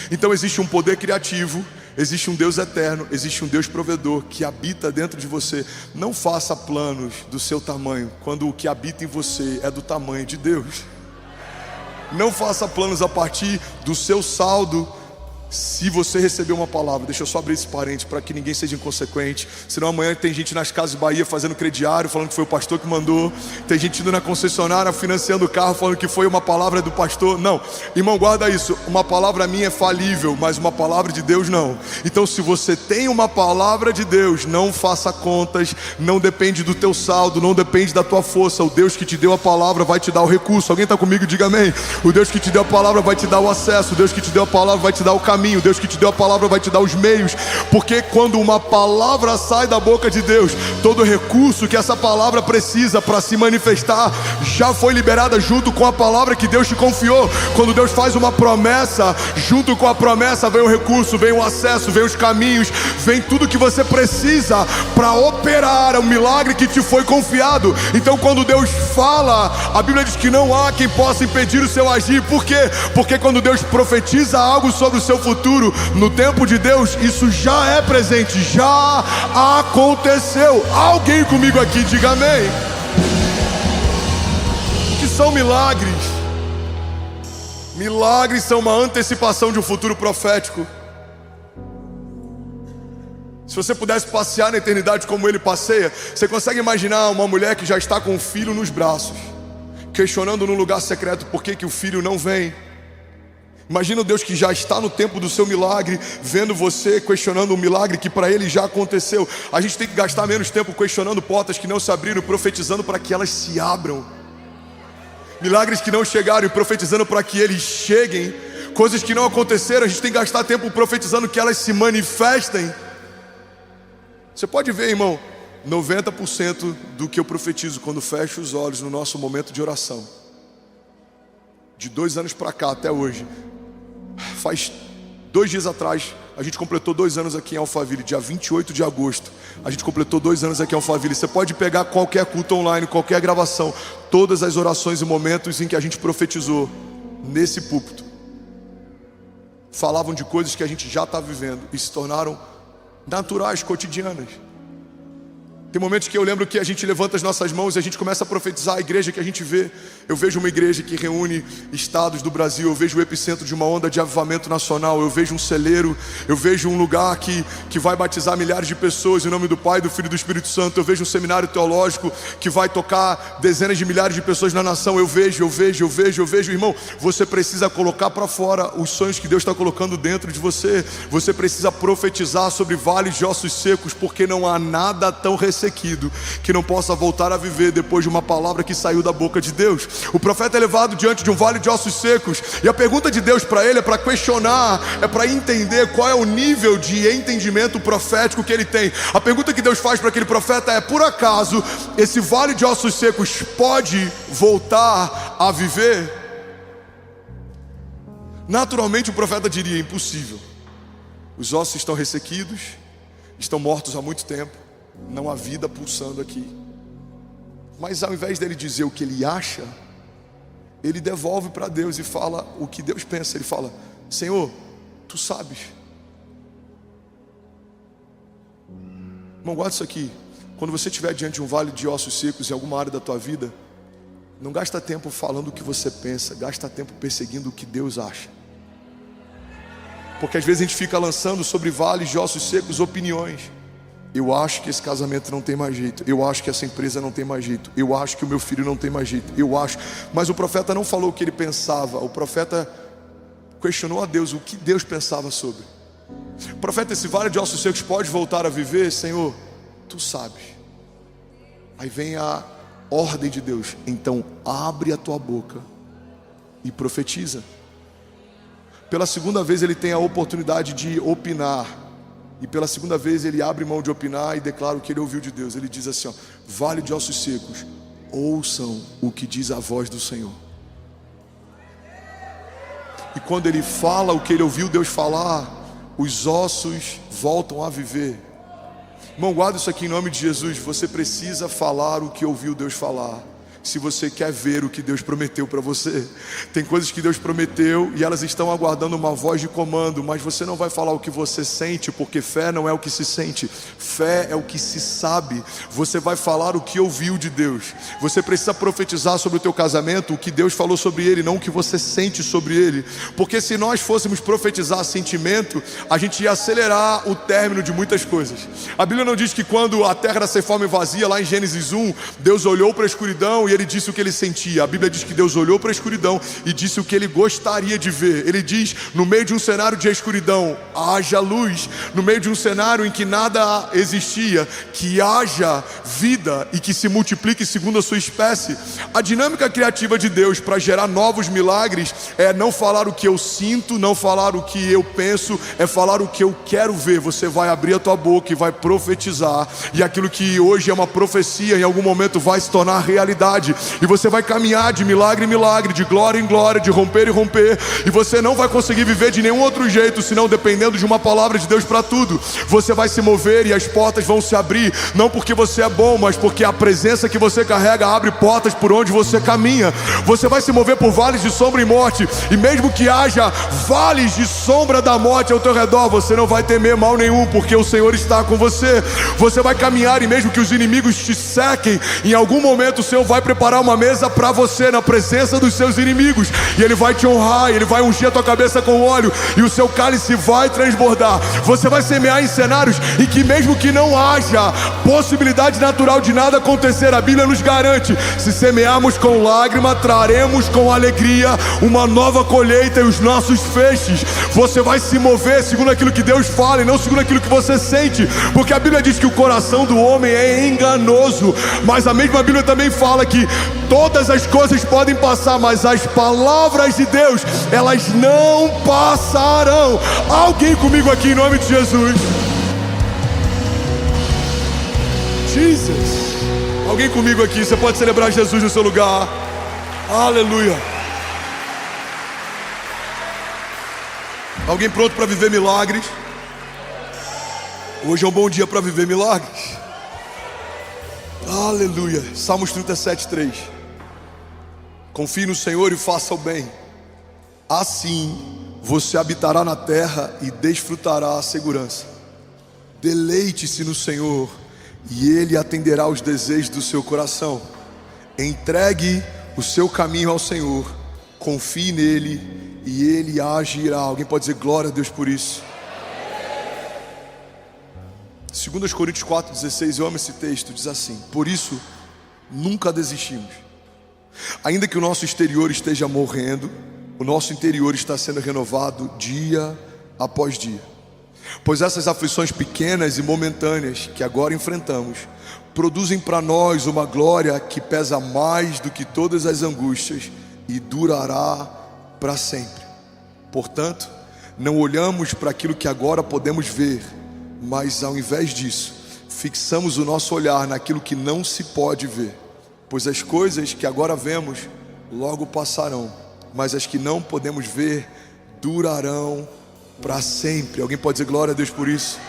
Então existe um poder criativo, existe um Deus eterno, existe um Deus provedor que habita dentro de você. Não faça planos do seu tamanho, quando o que habita em você é do tamanho de Deus. Não faça planos a partir do seu saldo. Se você receber uma palavra, deixa eu só abrir esse parênteses para que ninguém seja inconsequente. Senão amanhã tem gente nas Casas Bahia fazendo crediário, falando que foi o pastor que mandou. Tem gente indo na concessionária financiando o carro, falando que foi uma palavra do pastor. Não, irmão, guarda isso. Uma palavra minha é falível, mas uma palavra de Deus não. Então se você tem uma palavra de Deus, não faça contas. Não depende do teu saldo, não depende da tua força. O Deus que te deu a palavra vai te dar o recurso. Alguém está comigo? Diga amém. O Deus que te deu a palavra vai te dar o acesso. O Deus que te deu a palavra vai te dar o caminho. O Deus que te deu a palavra vai te dar os meios. Porque quando uma palavra sai da boca de Deus, todo recurso que essa palavra precisa para se manifestar já foi liberada junto com a palavra que Deus te confiou. Quando Deus faz uma promessa, junto com a promessa vem o recurso, vem o acesso, vem os caminhos, vem tudo que você precisa para operar o milagre que te foi confiado. Então quando Deus fala, a Bíblia diz que não há quem possa impedir o seu agir. Por quê? Porque quando Deus profetiza algo sobre o seu futuro, no tempo de Deus, isso já é presente, já aconteceu. Alguém comigo aqui, diga amém. O que são milagres? Milagres são uma antecipação de um futuro profético. Se você pudesse passear na eternidade como ele passeia, você consegue imaginar uma mulher que já está com um filho nos braços, questionando no lugar secreto por que o filho não vem? Imagina o Deus que já está no tempo do seu milagre, vendo você, questionando um milagre que para Ele já aconteceu. A gente tem que gastar menos tempo questionando portas que não se abriram, profetizando para que elas se abram. Milagres que não chegaram e profetizando para que eles cheguem. Coisas que não aconteceram, a gente tem que gastar tempo profetizando que elas se manifestem. Você pode ver, irmão, 90% do que eu profetizo quando fecho os olhos no nosso momento de oração, de 2 anos para cá até hoje, faz 2 dias atrás, a gente completou 2 anos aqui em Alphaville, dia 28 de agosto, a gente completou 2 anos aqui em Alphaville. Você pode pegar qualquer culto online, qualquer gravação, todas as orações e momentos em que a gente profetizou nesse púlpito, falavam de coisas que a gente já está vivendo e se tornaram naturais, cotidianas. Tem momentos que eu lembro que a gente levanta as nossas mãos e a gente começa a profetizar a igreja que a gente vê. Eu vejo uma igreja que reúne estados do Brasil, eu vejo o epicentro de uma onda de avivamento nacional, eu vejo um celeiro, eu vejo um lugar que vai batizar milhares de pessoas em nome do Pai, do Filho e do Espírito Santo. Eu vejo um seminário teológico que vai tocar dezenas de milhares de pessoas na nação. Eu vejo, irmão, você precisa colocar para fora os sonhos que Deus está colocando dentro de você. Você precisa profetizar sobre vales de ossos secos, porque não há nada tão ressequido que não possa voltar a viver depois de uma palavra que saiu da boca de Deus. O profeta é levado diante de um vale de ossos secos, e a pergunta de Deus para ele é para questionar, é para entender qual é o nível de entendimento profético que ele tem. A pergunta que Deus faz para aquele profeta é: por acaso esse vale de ossos secos pode voltar a viver? Naturalmente o profeta diria: impossível. Os ossos estão ressequidos, estão mortos há muito tempo, não há vida pulsando aqui. Mas ao invés dele dizer o que ele acha, ele devolve para Deus e fala o que Deus pensa. Ele fala: Senhor, tu sabes. Irmão, guarda isso aqui. Quando você estiver diante de um vale de ossos secos em alguma área da tua vida, não gasta tempo falando o que você pensa, gasta tempo perseguindo o que Deus acha. Porque às vezes a gente fica lançando sobre vales de ossos secos opiniões. Eu acho que esse casamento não tem mais jeito. Eu acho que essa empresa não tem mais jeito. Eu acho que o meu filho não tem mais jeito. Eu acho. Mas o profeta não falou o que ele pensava. O profeta questionou a Deus o que Deus pensava sobre. Profeta, esse vale de ossos secos pode voltar a viver? Senhor, tu sabes. Aí vem a ordem de Deus: então abre a tua boca e profetiza. Pela segunda vez ele tem a oportunidade de opinar. E pela segunda vez ele abre mão de opinar e declara o que ele ouviu de Deus. Ele diz assim: ó, vale de ossos secos, ouçam o que diz a voz do Senhor. E quando ele fala o que ele ouviu Deus falar, os ossos voltam a viver. Irmão, guarda isso aqui em nome de Jesus. Você precisa falar o que ouviu Deus falar, se você quer ver o que Deus prometeu para você. Tem coisas que Deus prometeu e elas estão aguardando uma voz de comando, mas você não vai falar o que você sente, porque fé não é o que se sente, fé é o que se sabe. Você vai falar o que ouviu de Deus. Você precisa profetizar sobre o teu casamento o que Deus falou sobre ele, não o que você sente sobre ele. Porque se nós fôssemos profetizar sentimento, a gente ia acelerar o término de muitas coisas. A Bíblia não diz que quando a terra era sem forma e vazia, lá em Gênesis 1, Deus olhou para a escuridão e ele disse o que ele sentia. A Bíblia diz que Deus olhou para a escuridão e disse o que ele gostaria de ver. Ele diz: no meio de um cenário de escuridão, haja luz. No meio de um cenário em que nada existia, que haja vida e que se multiplique segundo a sua espécie. A dinâmica criativa de Deus para gerar novos milagres é não falar o que eu sinto, não falar o que eu penso, é falar o que eu quero ver. Você vai abrir a tua boca e vai profetizar, e aquilo que hoje é uma profecia, em algum momento vai se tornar realidade. E você vai caminhar de milagre em milagre, de glória em glória, de romper em romper. E você não vai conseguir viver de nenhum outro jeito, senão dependendo de uma palavra de Deus para tudo. Você vai se mover e as portas vão se abrir, não porque você é bom, mas porque a presença que você carrega abre portas por onde você caminha. Você vai se mover por vales de sombra e morte, e mesmo que haja vales de sombra da morte ao teu redor, você não vai temer mal nenhum, porque o Senhor está com você. Você vai caminhar e mesmo que os inimigos te sequem, em algum momento o Senhor vai preparar preparar uma mesa para você na presença dos seus inimigos, e Ele vai te honrar, Ele vai ungir a tua cabeça com óleo, e o seu cálice vai transbordar. Você vai semear em cenários em que, mesmo que não haja possibilidade natural de nada acontecer, a Bíblia nos garante: se semearmos com lágrima, traremos com alegria uma nova colheita e os nossos feixes. Você vai se mover segundo aquilo que Deus fala e não segundo aquilo que você sente, porque a Bíblia diz que o coração do homem é enganoso, mas a mesma Bíblia também fala que todas as coisas podem passar, mas as palavras de Deus, elas não passarão. Alguém comigo aqui em nome de Jesus? Jesus. Alguém comigo aqui? Você pode celebrar Jesus no seu lugar. Aleluia. Alguém pronto para viver milagres? Hoje é um bom dia para viver milagres. Aleluia. Salmos 37:3. Confie no Senhor e faça o bem, assim você habitará na terra e desfrutará a segurança. Deleite-se no Senhor e Ele atenderá aos desejos do seu coração. Entregue o seu caminho ao Senhor, confie nele e Ele agirá. Alguém pode dizer glória a Deus por isso? 2 Coríntios 4,16, eu amo esse texto, diz assim: por isso nunca desistimos. Ainda que o nosso exterior esteja morrendo, o nosso interior está sendo renovado dia após dia. Pois essas aflições pequenas e momentâneas que agora enfrentamos produzem para nós uma glória que pesa mais do que todas as angústias e durará para sempre. Portanto, não olhamos para aquilo que agora podemos ver, mas ao invés disso, fixamos o nosso olhar naquilo que não se pode ver. Pois as coisas que agora vemos logo passarão, mas as que não podemos ver durarão para sempre. Alguém pode dizer glória a Deus por isso?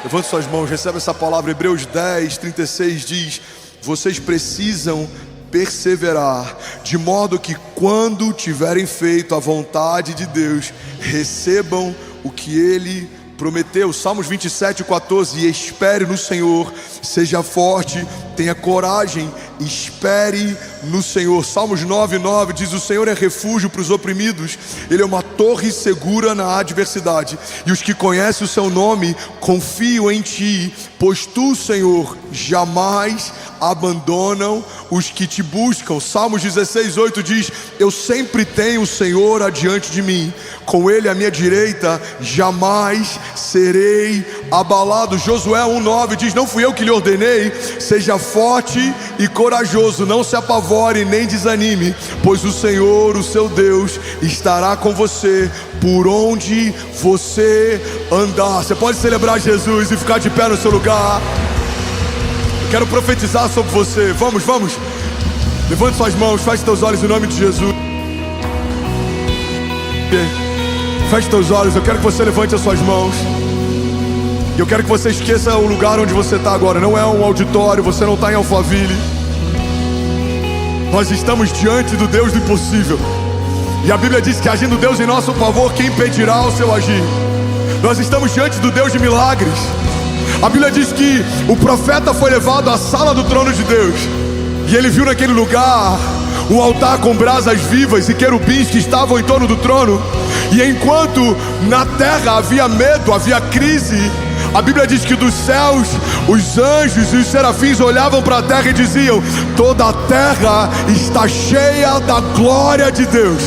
Levante suas mãos, recebe essa palavra. Hebreus 10:36 diz: vocês precisam perseverar, de modo que quando tiverem feito a vontade de Deus, recebam o que Ele prometeu. Salmos 27:14, e espere no Senhor, seja forte, tenha coragem, espere no Senhor. Salmos 9:9 diz: o Senhor é refúgio para os oprimidos, Ele é uma torre segura na adversidade, e os que conhecem o seu nome confiam em ti, pois tu, Senhor, jamais abandonam os que te buscam. Salmos 16:8 diz: eu sempre tenho o Senhor adiante de mim, com Ele à minha direita, jamais serei abalado. Josué 1:9 diz: não fui eu que lhe ordenei, seja forte e corajoso, não se apavore nem desanime, pois o Senhor, o seu Deus, estará com você por onde você andar. Você pode celebrar Jesus e ficar de pé no seu lugar. Quero profetizar sobre você. Vamos. Levante suas mãos, feche teus olhos em nome de Jesus. Feche teus olhos, eu quero que você levante as suas mãos. E eu quero que você esqueça o lugar onde você está agora. Não é um auditório, você não está em Alphaville. Nós estamos diante do Deus do impossível. E a Bíblia diz que agindo Deus em nosso favor, quem impedirá o seu agir? Nós estamos diante do Deus de milagres. A Bíblia diz que o profeta foi levado à sala do trono de Deus, e ele viu naquele lugar um altar com brasas vivas e querubins que estavam em torno do trono. E enquanto na terra havia medo, havia crise, a Bíblia diz que dos céus os anjos e os serafins olhavam para a terra e diziam: toda a terra está cheia da glória de Deus.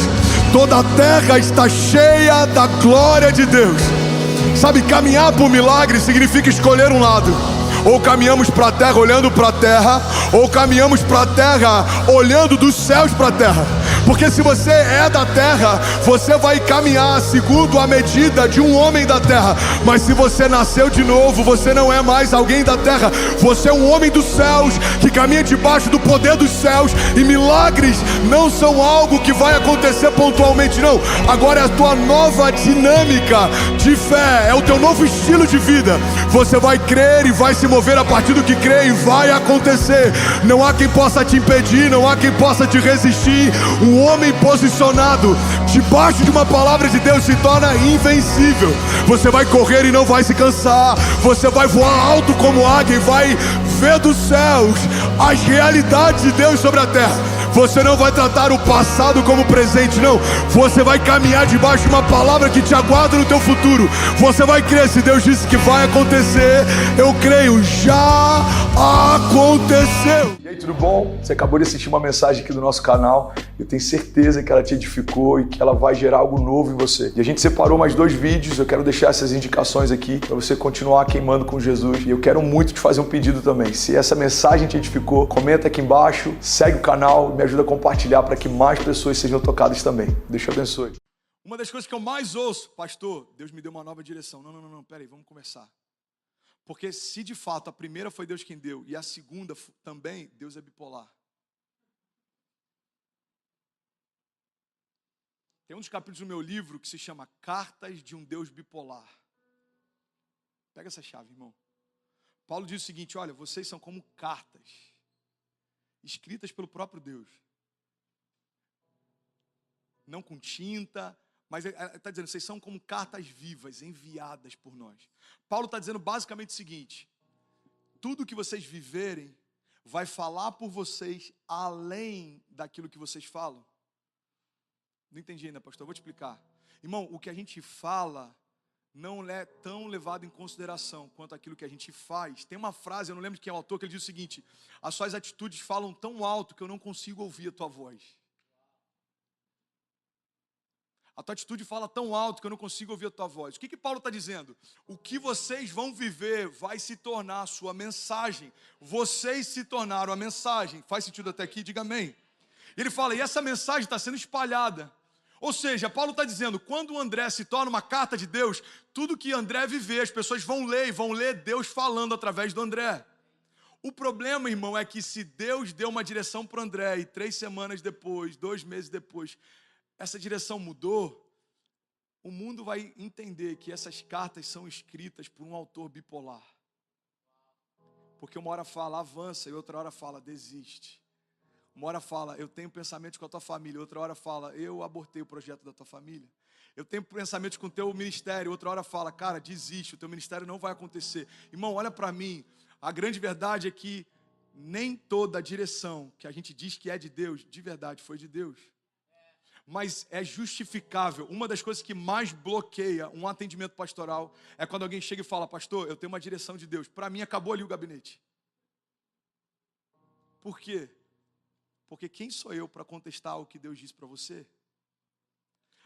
Toda a terra está cheia da glória de Deus. Sabe, caminhar por milagre significa escolher um lado. Ou caminhamos para a terra olhando para a terra, ou caminhamos para a terra olhando dos céus para a terra. Porque se você é da terra, você vai caminhar segundo a medida de um homem da terra. Mas se você nasceu de novo, você não é mais alguém da terra. Você é um homem dos céus, que caminha debaixo do poder dos céus. E milagres não são algo que vai acontecer pontualmente, não. Agora é a tua nova dinâmica de fé, é o teu novo estilo de vida. Você vai crer e vai se mover a partir do que crê, e vai acontecer. Não há quem possa te impedir, não há quem possa te resistir. Um homem posicionado debaixo de uma palavra de Deus se torna invencível. Você vai correr e não vai se cansar. Você vai voar alto como águia e vai viver dos céus as realidades de Deus sobre a terra. Você não vai tratar o passado como presente, não. Você vai caminhar debaixo de uma palavra que te aguarda no teu futuro. Você vai crer, se Deus disse que vai acontecer, eu creio, já aconteceu. E aí, tudo bom? Você acabou de assistir uma mensagem aqui do nosso canal. Eu tenho certeza que ela te edificou e que ela vai gerar algo novo em você. E a gente separou mais 2 vídeos, eu quero deixar essas indicações aqui para você continuar queimando com Jesus. E eu quero muito te fazer um pedido também. Se essa mensagem te edificou, comenta aqui embaixo, segue o canal e me ajuda a compartilhar para que mais pessoas sejam tocadas também. Deus te abençoe. Uma das coisas que eu mais ouço, pastor, Deus me deu uma nova direção. Não, peraí, vamos começar. Porque se de fato a primeira foi Deus quem deu e a segunda também, Deus é bipolar. Tem um dos capítulos do meu livro que se chama Cartas de um Deus Bipolar. Pega essa chave, irmão. Paulo diz o seguinte, olha, vocês são como cartas escritas pelo próprio Deus. Não com tinta, mas ele está dizendo, vocês são como cartas vivas, enviadas por nós. Paulo está dizendo basicamente o seguinte, tudo que vocês viverem vai falar por vocês além daquilo que vocês falam. Não entendi ainda, pastor, eu vou te explicar. Irmão, o que a gente fala não é tão levado em consideração quanto aquilo que a gente faz. Tem uma frase, eu não lembro de quem é o autor, que ele diz o seguinte, as suas atitudes falam tão alto que eu não consigo ouvir a tua voz. A tua atitude fala tão alto que eu não consigo ouvir a tua voz. O que Paulo está dizendo? O que vocês vão viver vai se tornar a sua mensagem. Vocês se tornaram a mensagem. Faz sentido até aqui? Diga amém. Ele fala, e essa mensagem está sendo espalhada. Ou seja, Paulo está dizendo, quando o André se torna uma carta de Deus, tudo que André viver, as pessoas vão ler Deus falando através do André. O problema, irmão, é que se Deus deu uma direção para o André e 3 semanas depois, 2 meses depois, essa direção mudou, o mundo vai entender que essas cartas são escritas por um autor bipolar. Porque uma hora fala, avança, e outra hora fala, desiste. Uma hora fala, eu tenho pensamentos com a tua família. Outra hora fala, eu abortei o projeto da tua família. Eu tenho pensamentos com o teu ministério. Outra hora fala, cara, desiste, o teu ministério não vai acontecer. Irmão, olha para mim. A grande verdade é que nem toda a direção que a gente diz que é de Deus, de verdade foi de Deus. Mas é justificável. Uma das coisas que mais bloqueia um atendimento pastoral é quando alguém chega e fala, pastor, eu tenho uma direção de Deus. Para mim, acabou ali o gabinete. Por quê? Porque quem sou eu para contestar o que Deus disse para você?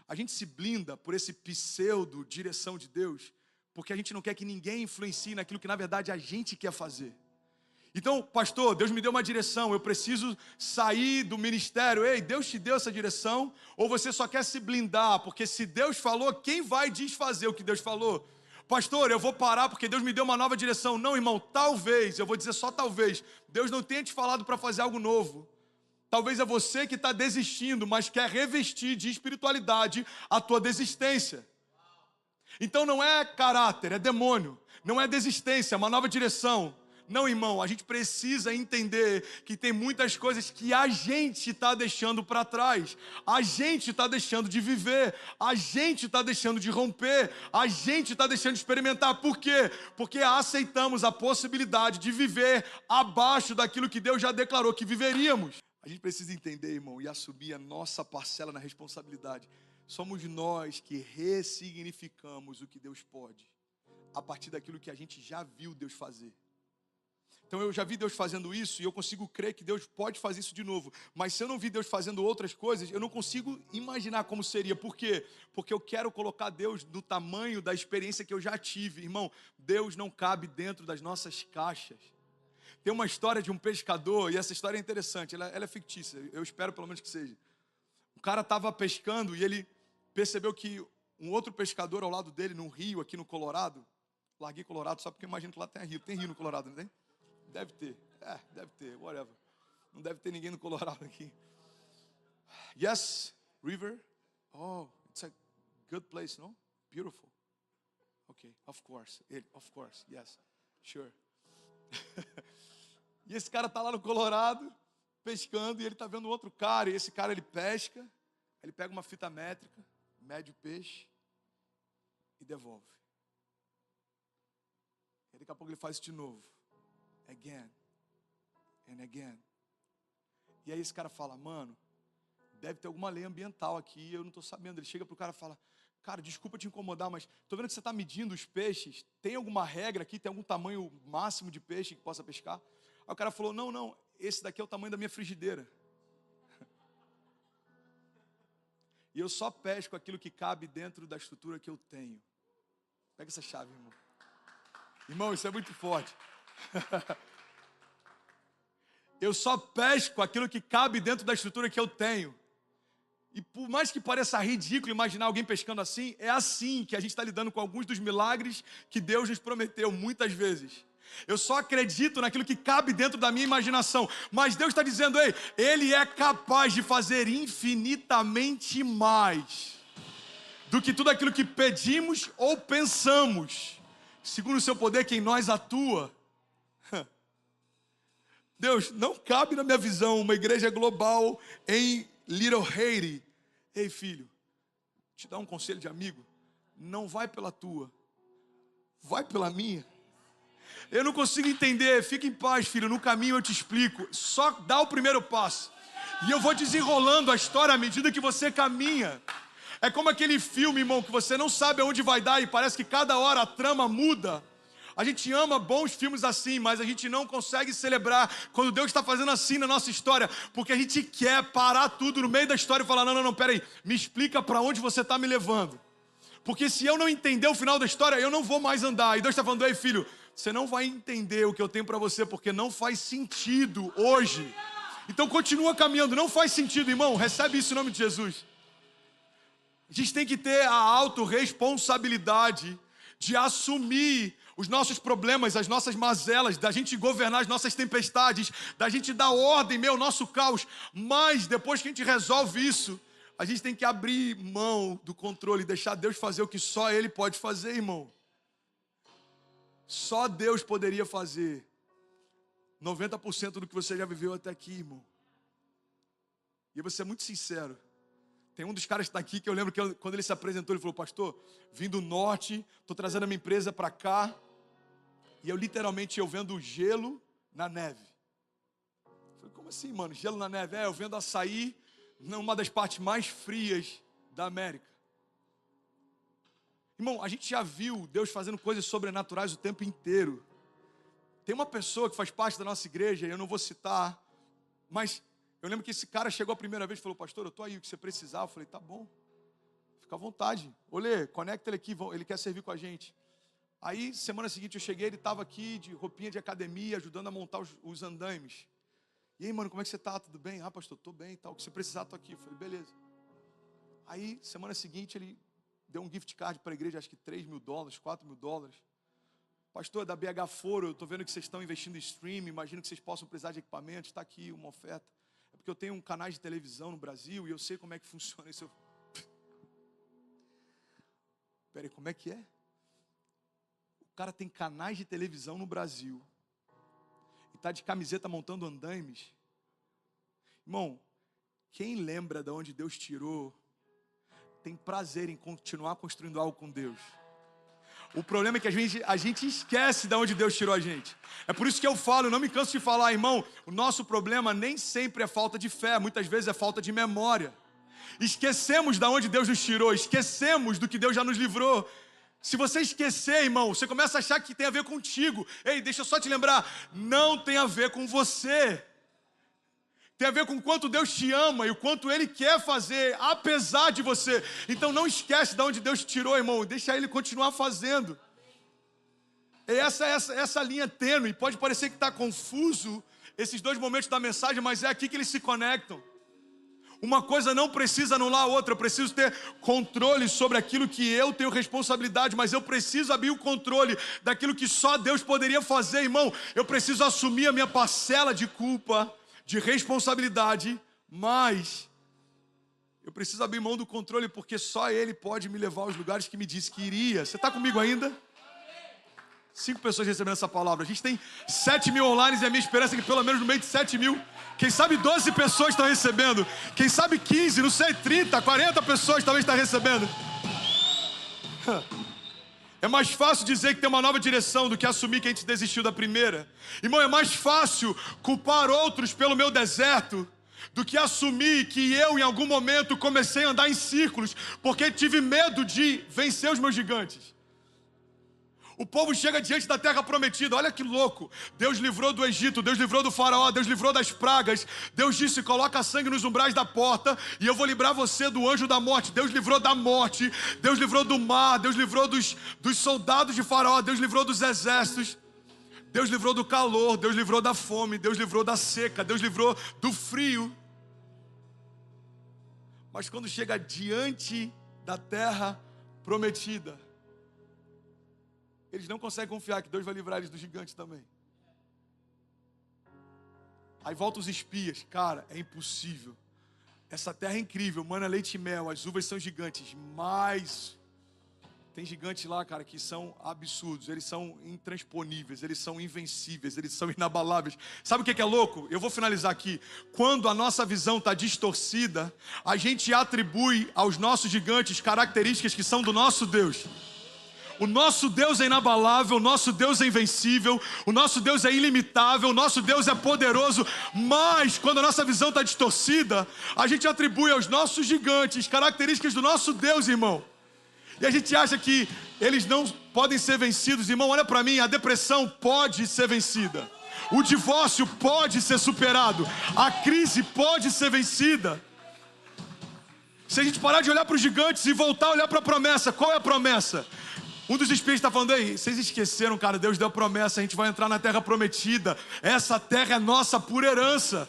A gente se blinda por esse pseudo direção de Deus, porque a gente não quer que ninguém influencie naquilo que na verdade a gente quer fazer. Então, pastor, Deus me deu uma direção, eu preciso sair do ministério. Ei, Deus te deu essa direção? Ou você só quer se blindar? Porque se Deus falou, quem vai desfazer o que Deus falou? Pastor, eu vou parar porque Deus me deu uma nova direção. Não, irmão, talvez, eu vou dizer só talvez, Deus não tenha te falado para fazer algo novo. Talvez é você que está desistindo, mas quer revestir de espiritualidade a tua desistência. Então não é caráter, é demônio. Não é desistência, é uma nova direção. Não, irmão, a gente precisa entender que tem muitas coisas que a gente está deixando para trás. A gente está deixando de viver. A gente está deixando de romper. A gente está deixando de experimentar. Por quê? Porque aceitamos a possibilidade de viver abaixo daquilo que Deus já declarou que viveríamos. A gente precisa entender, irmão, e assumir a nossa parcela na responsabilidade. Somos nós que ressignificamos o que Deus pode, a partir daquilo que a gente já viu Deus fazer. Então eu já vi Deus fazendo isso e eu consigo crer que Deus pode fazer isso de novo. Mas se eu não vi Deus fazendo outras coisas, eu não consigo imaginar como seria. Por quê? Porque eu quero colocar Deus no tamanho da experiência que eu já tive. Irmão, Deus não cabe dentro das nossas caixas. Tem uma história de um pescador, e essa história é interessante, ela é fictícia, eu espero pelo menos que seja. O cara estava pescando e ele percebeu que um outro pescador ao lado dele, num rio aqui no Colorado, larguei Colorado só porque eu imagino que lá tem rio no Colorado, não tem? Deve ter, whatever. Não deve ter ninguém no Colorado aqui. Yes, river. Oh, it's a good place, no? Beautiful. Okay, of course, yes, sure. E esse cara está lá no Colorado, pescando, e ele está vendo outro cara, e esse cara ele pesca, ele pega uma fita métrica, mede o peixe e devolve. E daqui a pouco ele faz isso de novo. Again, and again. E aí esse cara fala, mano, deve ter alguma lei ambiental aqui, eu não estou sabendo. Ele chega pro cara e fala, cara, desculpa te incomodar, mas tô vendo que você está medindo os peixes, tem alguma regra aqui, tem algum tamanho máximo de peixe que possa pescar? Aí o cara falou, não, esse daqui é o tamanho da minha frigideira. E eu só pesco aquilo que cabe dentro da estrutura que eu tenho. Pega essa chave, irmão. Irmão, isso é muito forte. Eu só pesco aquilo que cabe dentro da estrutura que eu tenho. E por mais que pareça ridículo imaginar alguém pescando assim, é assim que a gente está lidando com alguns dos milagres que Deus nos prometeu muitas vezes. Eu só acredito naquilo que cabe dentro da minha imaginação. Mas Deus está dizendo, ei, Ele é capaz de fazer infinitamente mais do que tudo aquilo que pedimos ou pensamos, segundo o seu poder que em nós atua. Deus, não cabe na minha visão uma igreja global em Little Haiti. Ei, filho, te dar um conselho de amigo, não vai pela tua, vai pela minha. Eu não consigo entender, fica em paz, filho, no caminho eu te explico. Só dá o primeiro passo e eu vou desenrolando a história à medida que você caminha. É como aquele filme, irmão, que você não sabe aonde vai dar e parece que cada hora a trama muda. A gente ama bons filmes assim, mas a gente não consegue celebrar quando Deus está fazendo assim na nossa história, porque a gente quer parar tudo no meio da história e falar, não, peraí, me explica para onde você está me levando. Porque se eu não entender o final da história, eu não vou mais andar. E Deus está falando, ei filho, você não vai entender o que eu tenho para você, porque não faz sentido hoje. Então continua caminhando, não faz sentido, irmão, recebe isso em nome de Jesus. A gente tem que ter a autorresponsabilidade de assumir os nossos problemas, as nossas mazelas, da gente governar as nossas tempestades, da gente dar ordem, ao nosso caos. Mas depois que a gente resolve isso, a gente tem que abrir mão do controle, deixar Deus fazer o que só Ele pode fazer, irmão. Só Deus poderia fazer 90% do que você já viveu até aqui, irmão. E eu vou ser muito sincero. Tem um dos caras que está aqui que eu lembro que quando ele se apresentou, ele falou, pastor, vim do norte, estou trazendo a minha empresa para cá. E eu vendo gelo na neve. Eu falei, como assim, mano? Gelo na neve? Eu vendo açaí numa das partes mais frias da América. Irmão, a gente já viu Deus fazendo coisas sobrenaturais o tempo inteiro. Tem uma pessoa que faz parte da nossa igreja, eu não vou citar, mas eu lembro que esse cara chegou a primeira vez e falou, pastor, eu estou aí, o que você precisar. Eu falei, tá bom, fica à vontade. Olê, conecta ele aqui, ele quer servir com a gente. Aí, semana seguinte eu cheguei, ele estava aqui de roupinha de academia, ajudando a montar os andaimes. E aí, mano, como é que você tá? Tudo bem? Ah, pastor, estou bem e tal. O que você precisar, estou aqui. Eu falei, beleza. Aí, semana seguinte, ele deu um gift card para a igreja, acho que $3.000, $4.000. Pastor, da BH Foro, eu estou vendo que vocês estão investindo em streaming, imagino que vocês possam precisar de equipamentos, está aqui uma oferta. É porque eu tenho um canal de televisão no Brasil e eu sei como é que funciona isso. Peraí, como é que é? O cara tem canais de televisão no Brasil e está de camiseta montando andaimes. Irmão, quem lembra de onde Deus tirou, tem prazer em continuar construindo algo com Deus. O problema é que a gente esquece de onde Deus tirou a gente. É por isso que eu falo, eu não me canso de falar, irmão, o nosso problema nem sempre é falta de fé, muitas vezes é falta de memória. Esquecemos de onde Deus nos tirou, esquecemos do que Deus já nos livrou. Se você esquecer, irmão, você começa a achar que tem a ver contigo. Ei, deixa eu só te lembrar, não tem a ver com você. Tem a ver com o quanto Deus te ama e o quanto Ele quer fazer, apesar de você. Então não esquece de onde Deus te tirou, irmão. Deixa Ele continuar fazendo. E essa linha tênue. Pode parecer que está confuso esses dois momentos da mensagem, mas é aqui que eles se conectam. Uma coisa não precisa anular a outra. Eu preciso ter controle sobre aquilo que eu tenho responsabilidade, mas eu preciso abrir o controle daquilo que só Deus poderia fazer, irmão. Eu preciso assumir a minha parcela de culpa, de responsabilidade, mas eu preciso abrir mão do controle, porque só Ele pode me levar aos lugares que me disse que iria. Você está comigo ainda? 5 pessoas recebendo essa palavra. A gente tem 7.000 online e a minha esperança é que pelo menos no meio de 7.000, quem sabe 12 pessoas estão recebendo. Quem sabe 15, não sei, 30, 40 pessoas talvez estão recebendo. É mais fácil dizer que tem uma nova direção do que assumir que a gente desistiu da primeira. Irmão, é mais fácil culpar outros pelo meu deserto do que assumir que eu, em algum momento, comecei a andar em círculos porque tive medo de vencer os meus gigantes. O povo chega diante da terra prometida, olha que louco. Deus livrou do Egito, Deus livrou do faraó, Deus livrou das pragas. Deus disse, coloca sangue nos umbrais da porta e eu vou livrar você do anjo da morte. Deus livrou da morte, Deus livrou do mar, Deus livrou dos soldados de faraó, Deus livrou dos exércitos. Deus livrou do calor, Deus livrou da fome, Deus livrou da seca, Deus livrou do frio. Mas quando chega diante da terra prometida, eles não conseguem confiar que Deus vai livrar eles do gigante também. Aí voltam os espias. Cara, é impossível. Essa terra é incrível, mana, leite e mel, as uvas são gigantes, mas tem gigantes lá, cara, que são absurdos. Eles são intransponíveis, eles são invencíveis, eles são inabaláveis. Sabe o que é louco? Eu vou finalizar aqui. Quando a nossa visão está distorcida, a gente atribui aos nossos gigantes características que são do nosso Deus. O nosso Deus é inabalável, o nosso Deus é invencível, o nosso Deus é ilimitável, o nosso Deus é poderoso, mas quando a nossa visão está distorcida, a gente atribui aos nossos gigantes características do nosso Deus, irmão. E a gente acha que eles não podem ser vencidos. Irmão, olha para mim, a depressão pode ser vencida. O divórcio pode ser superado. A crise pode ser vencida. Se a gente parar de olhar para os gigantes e voltar a olhar para a promessa, qual é a promessa? Um dos espíritos está falando aí, vocês esqueceram, cara, Deus deu a promessa, a gente vai entrar na terra prometida. Essa terra é nossa por herança.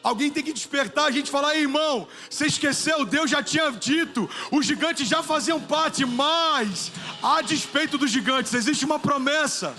Alguém tem que despertar a gente e falar, irmão, você esqueceu, Deus já tinha dito, os gigantes já faziam parte, mas a despeito dos gigantes, existe uma promessa.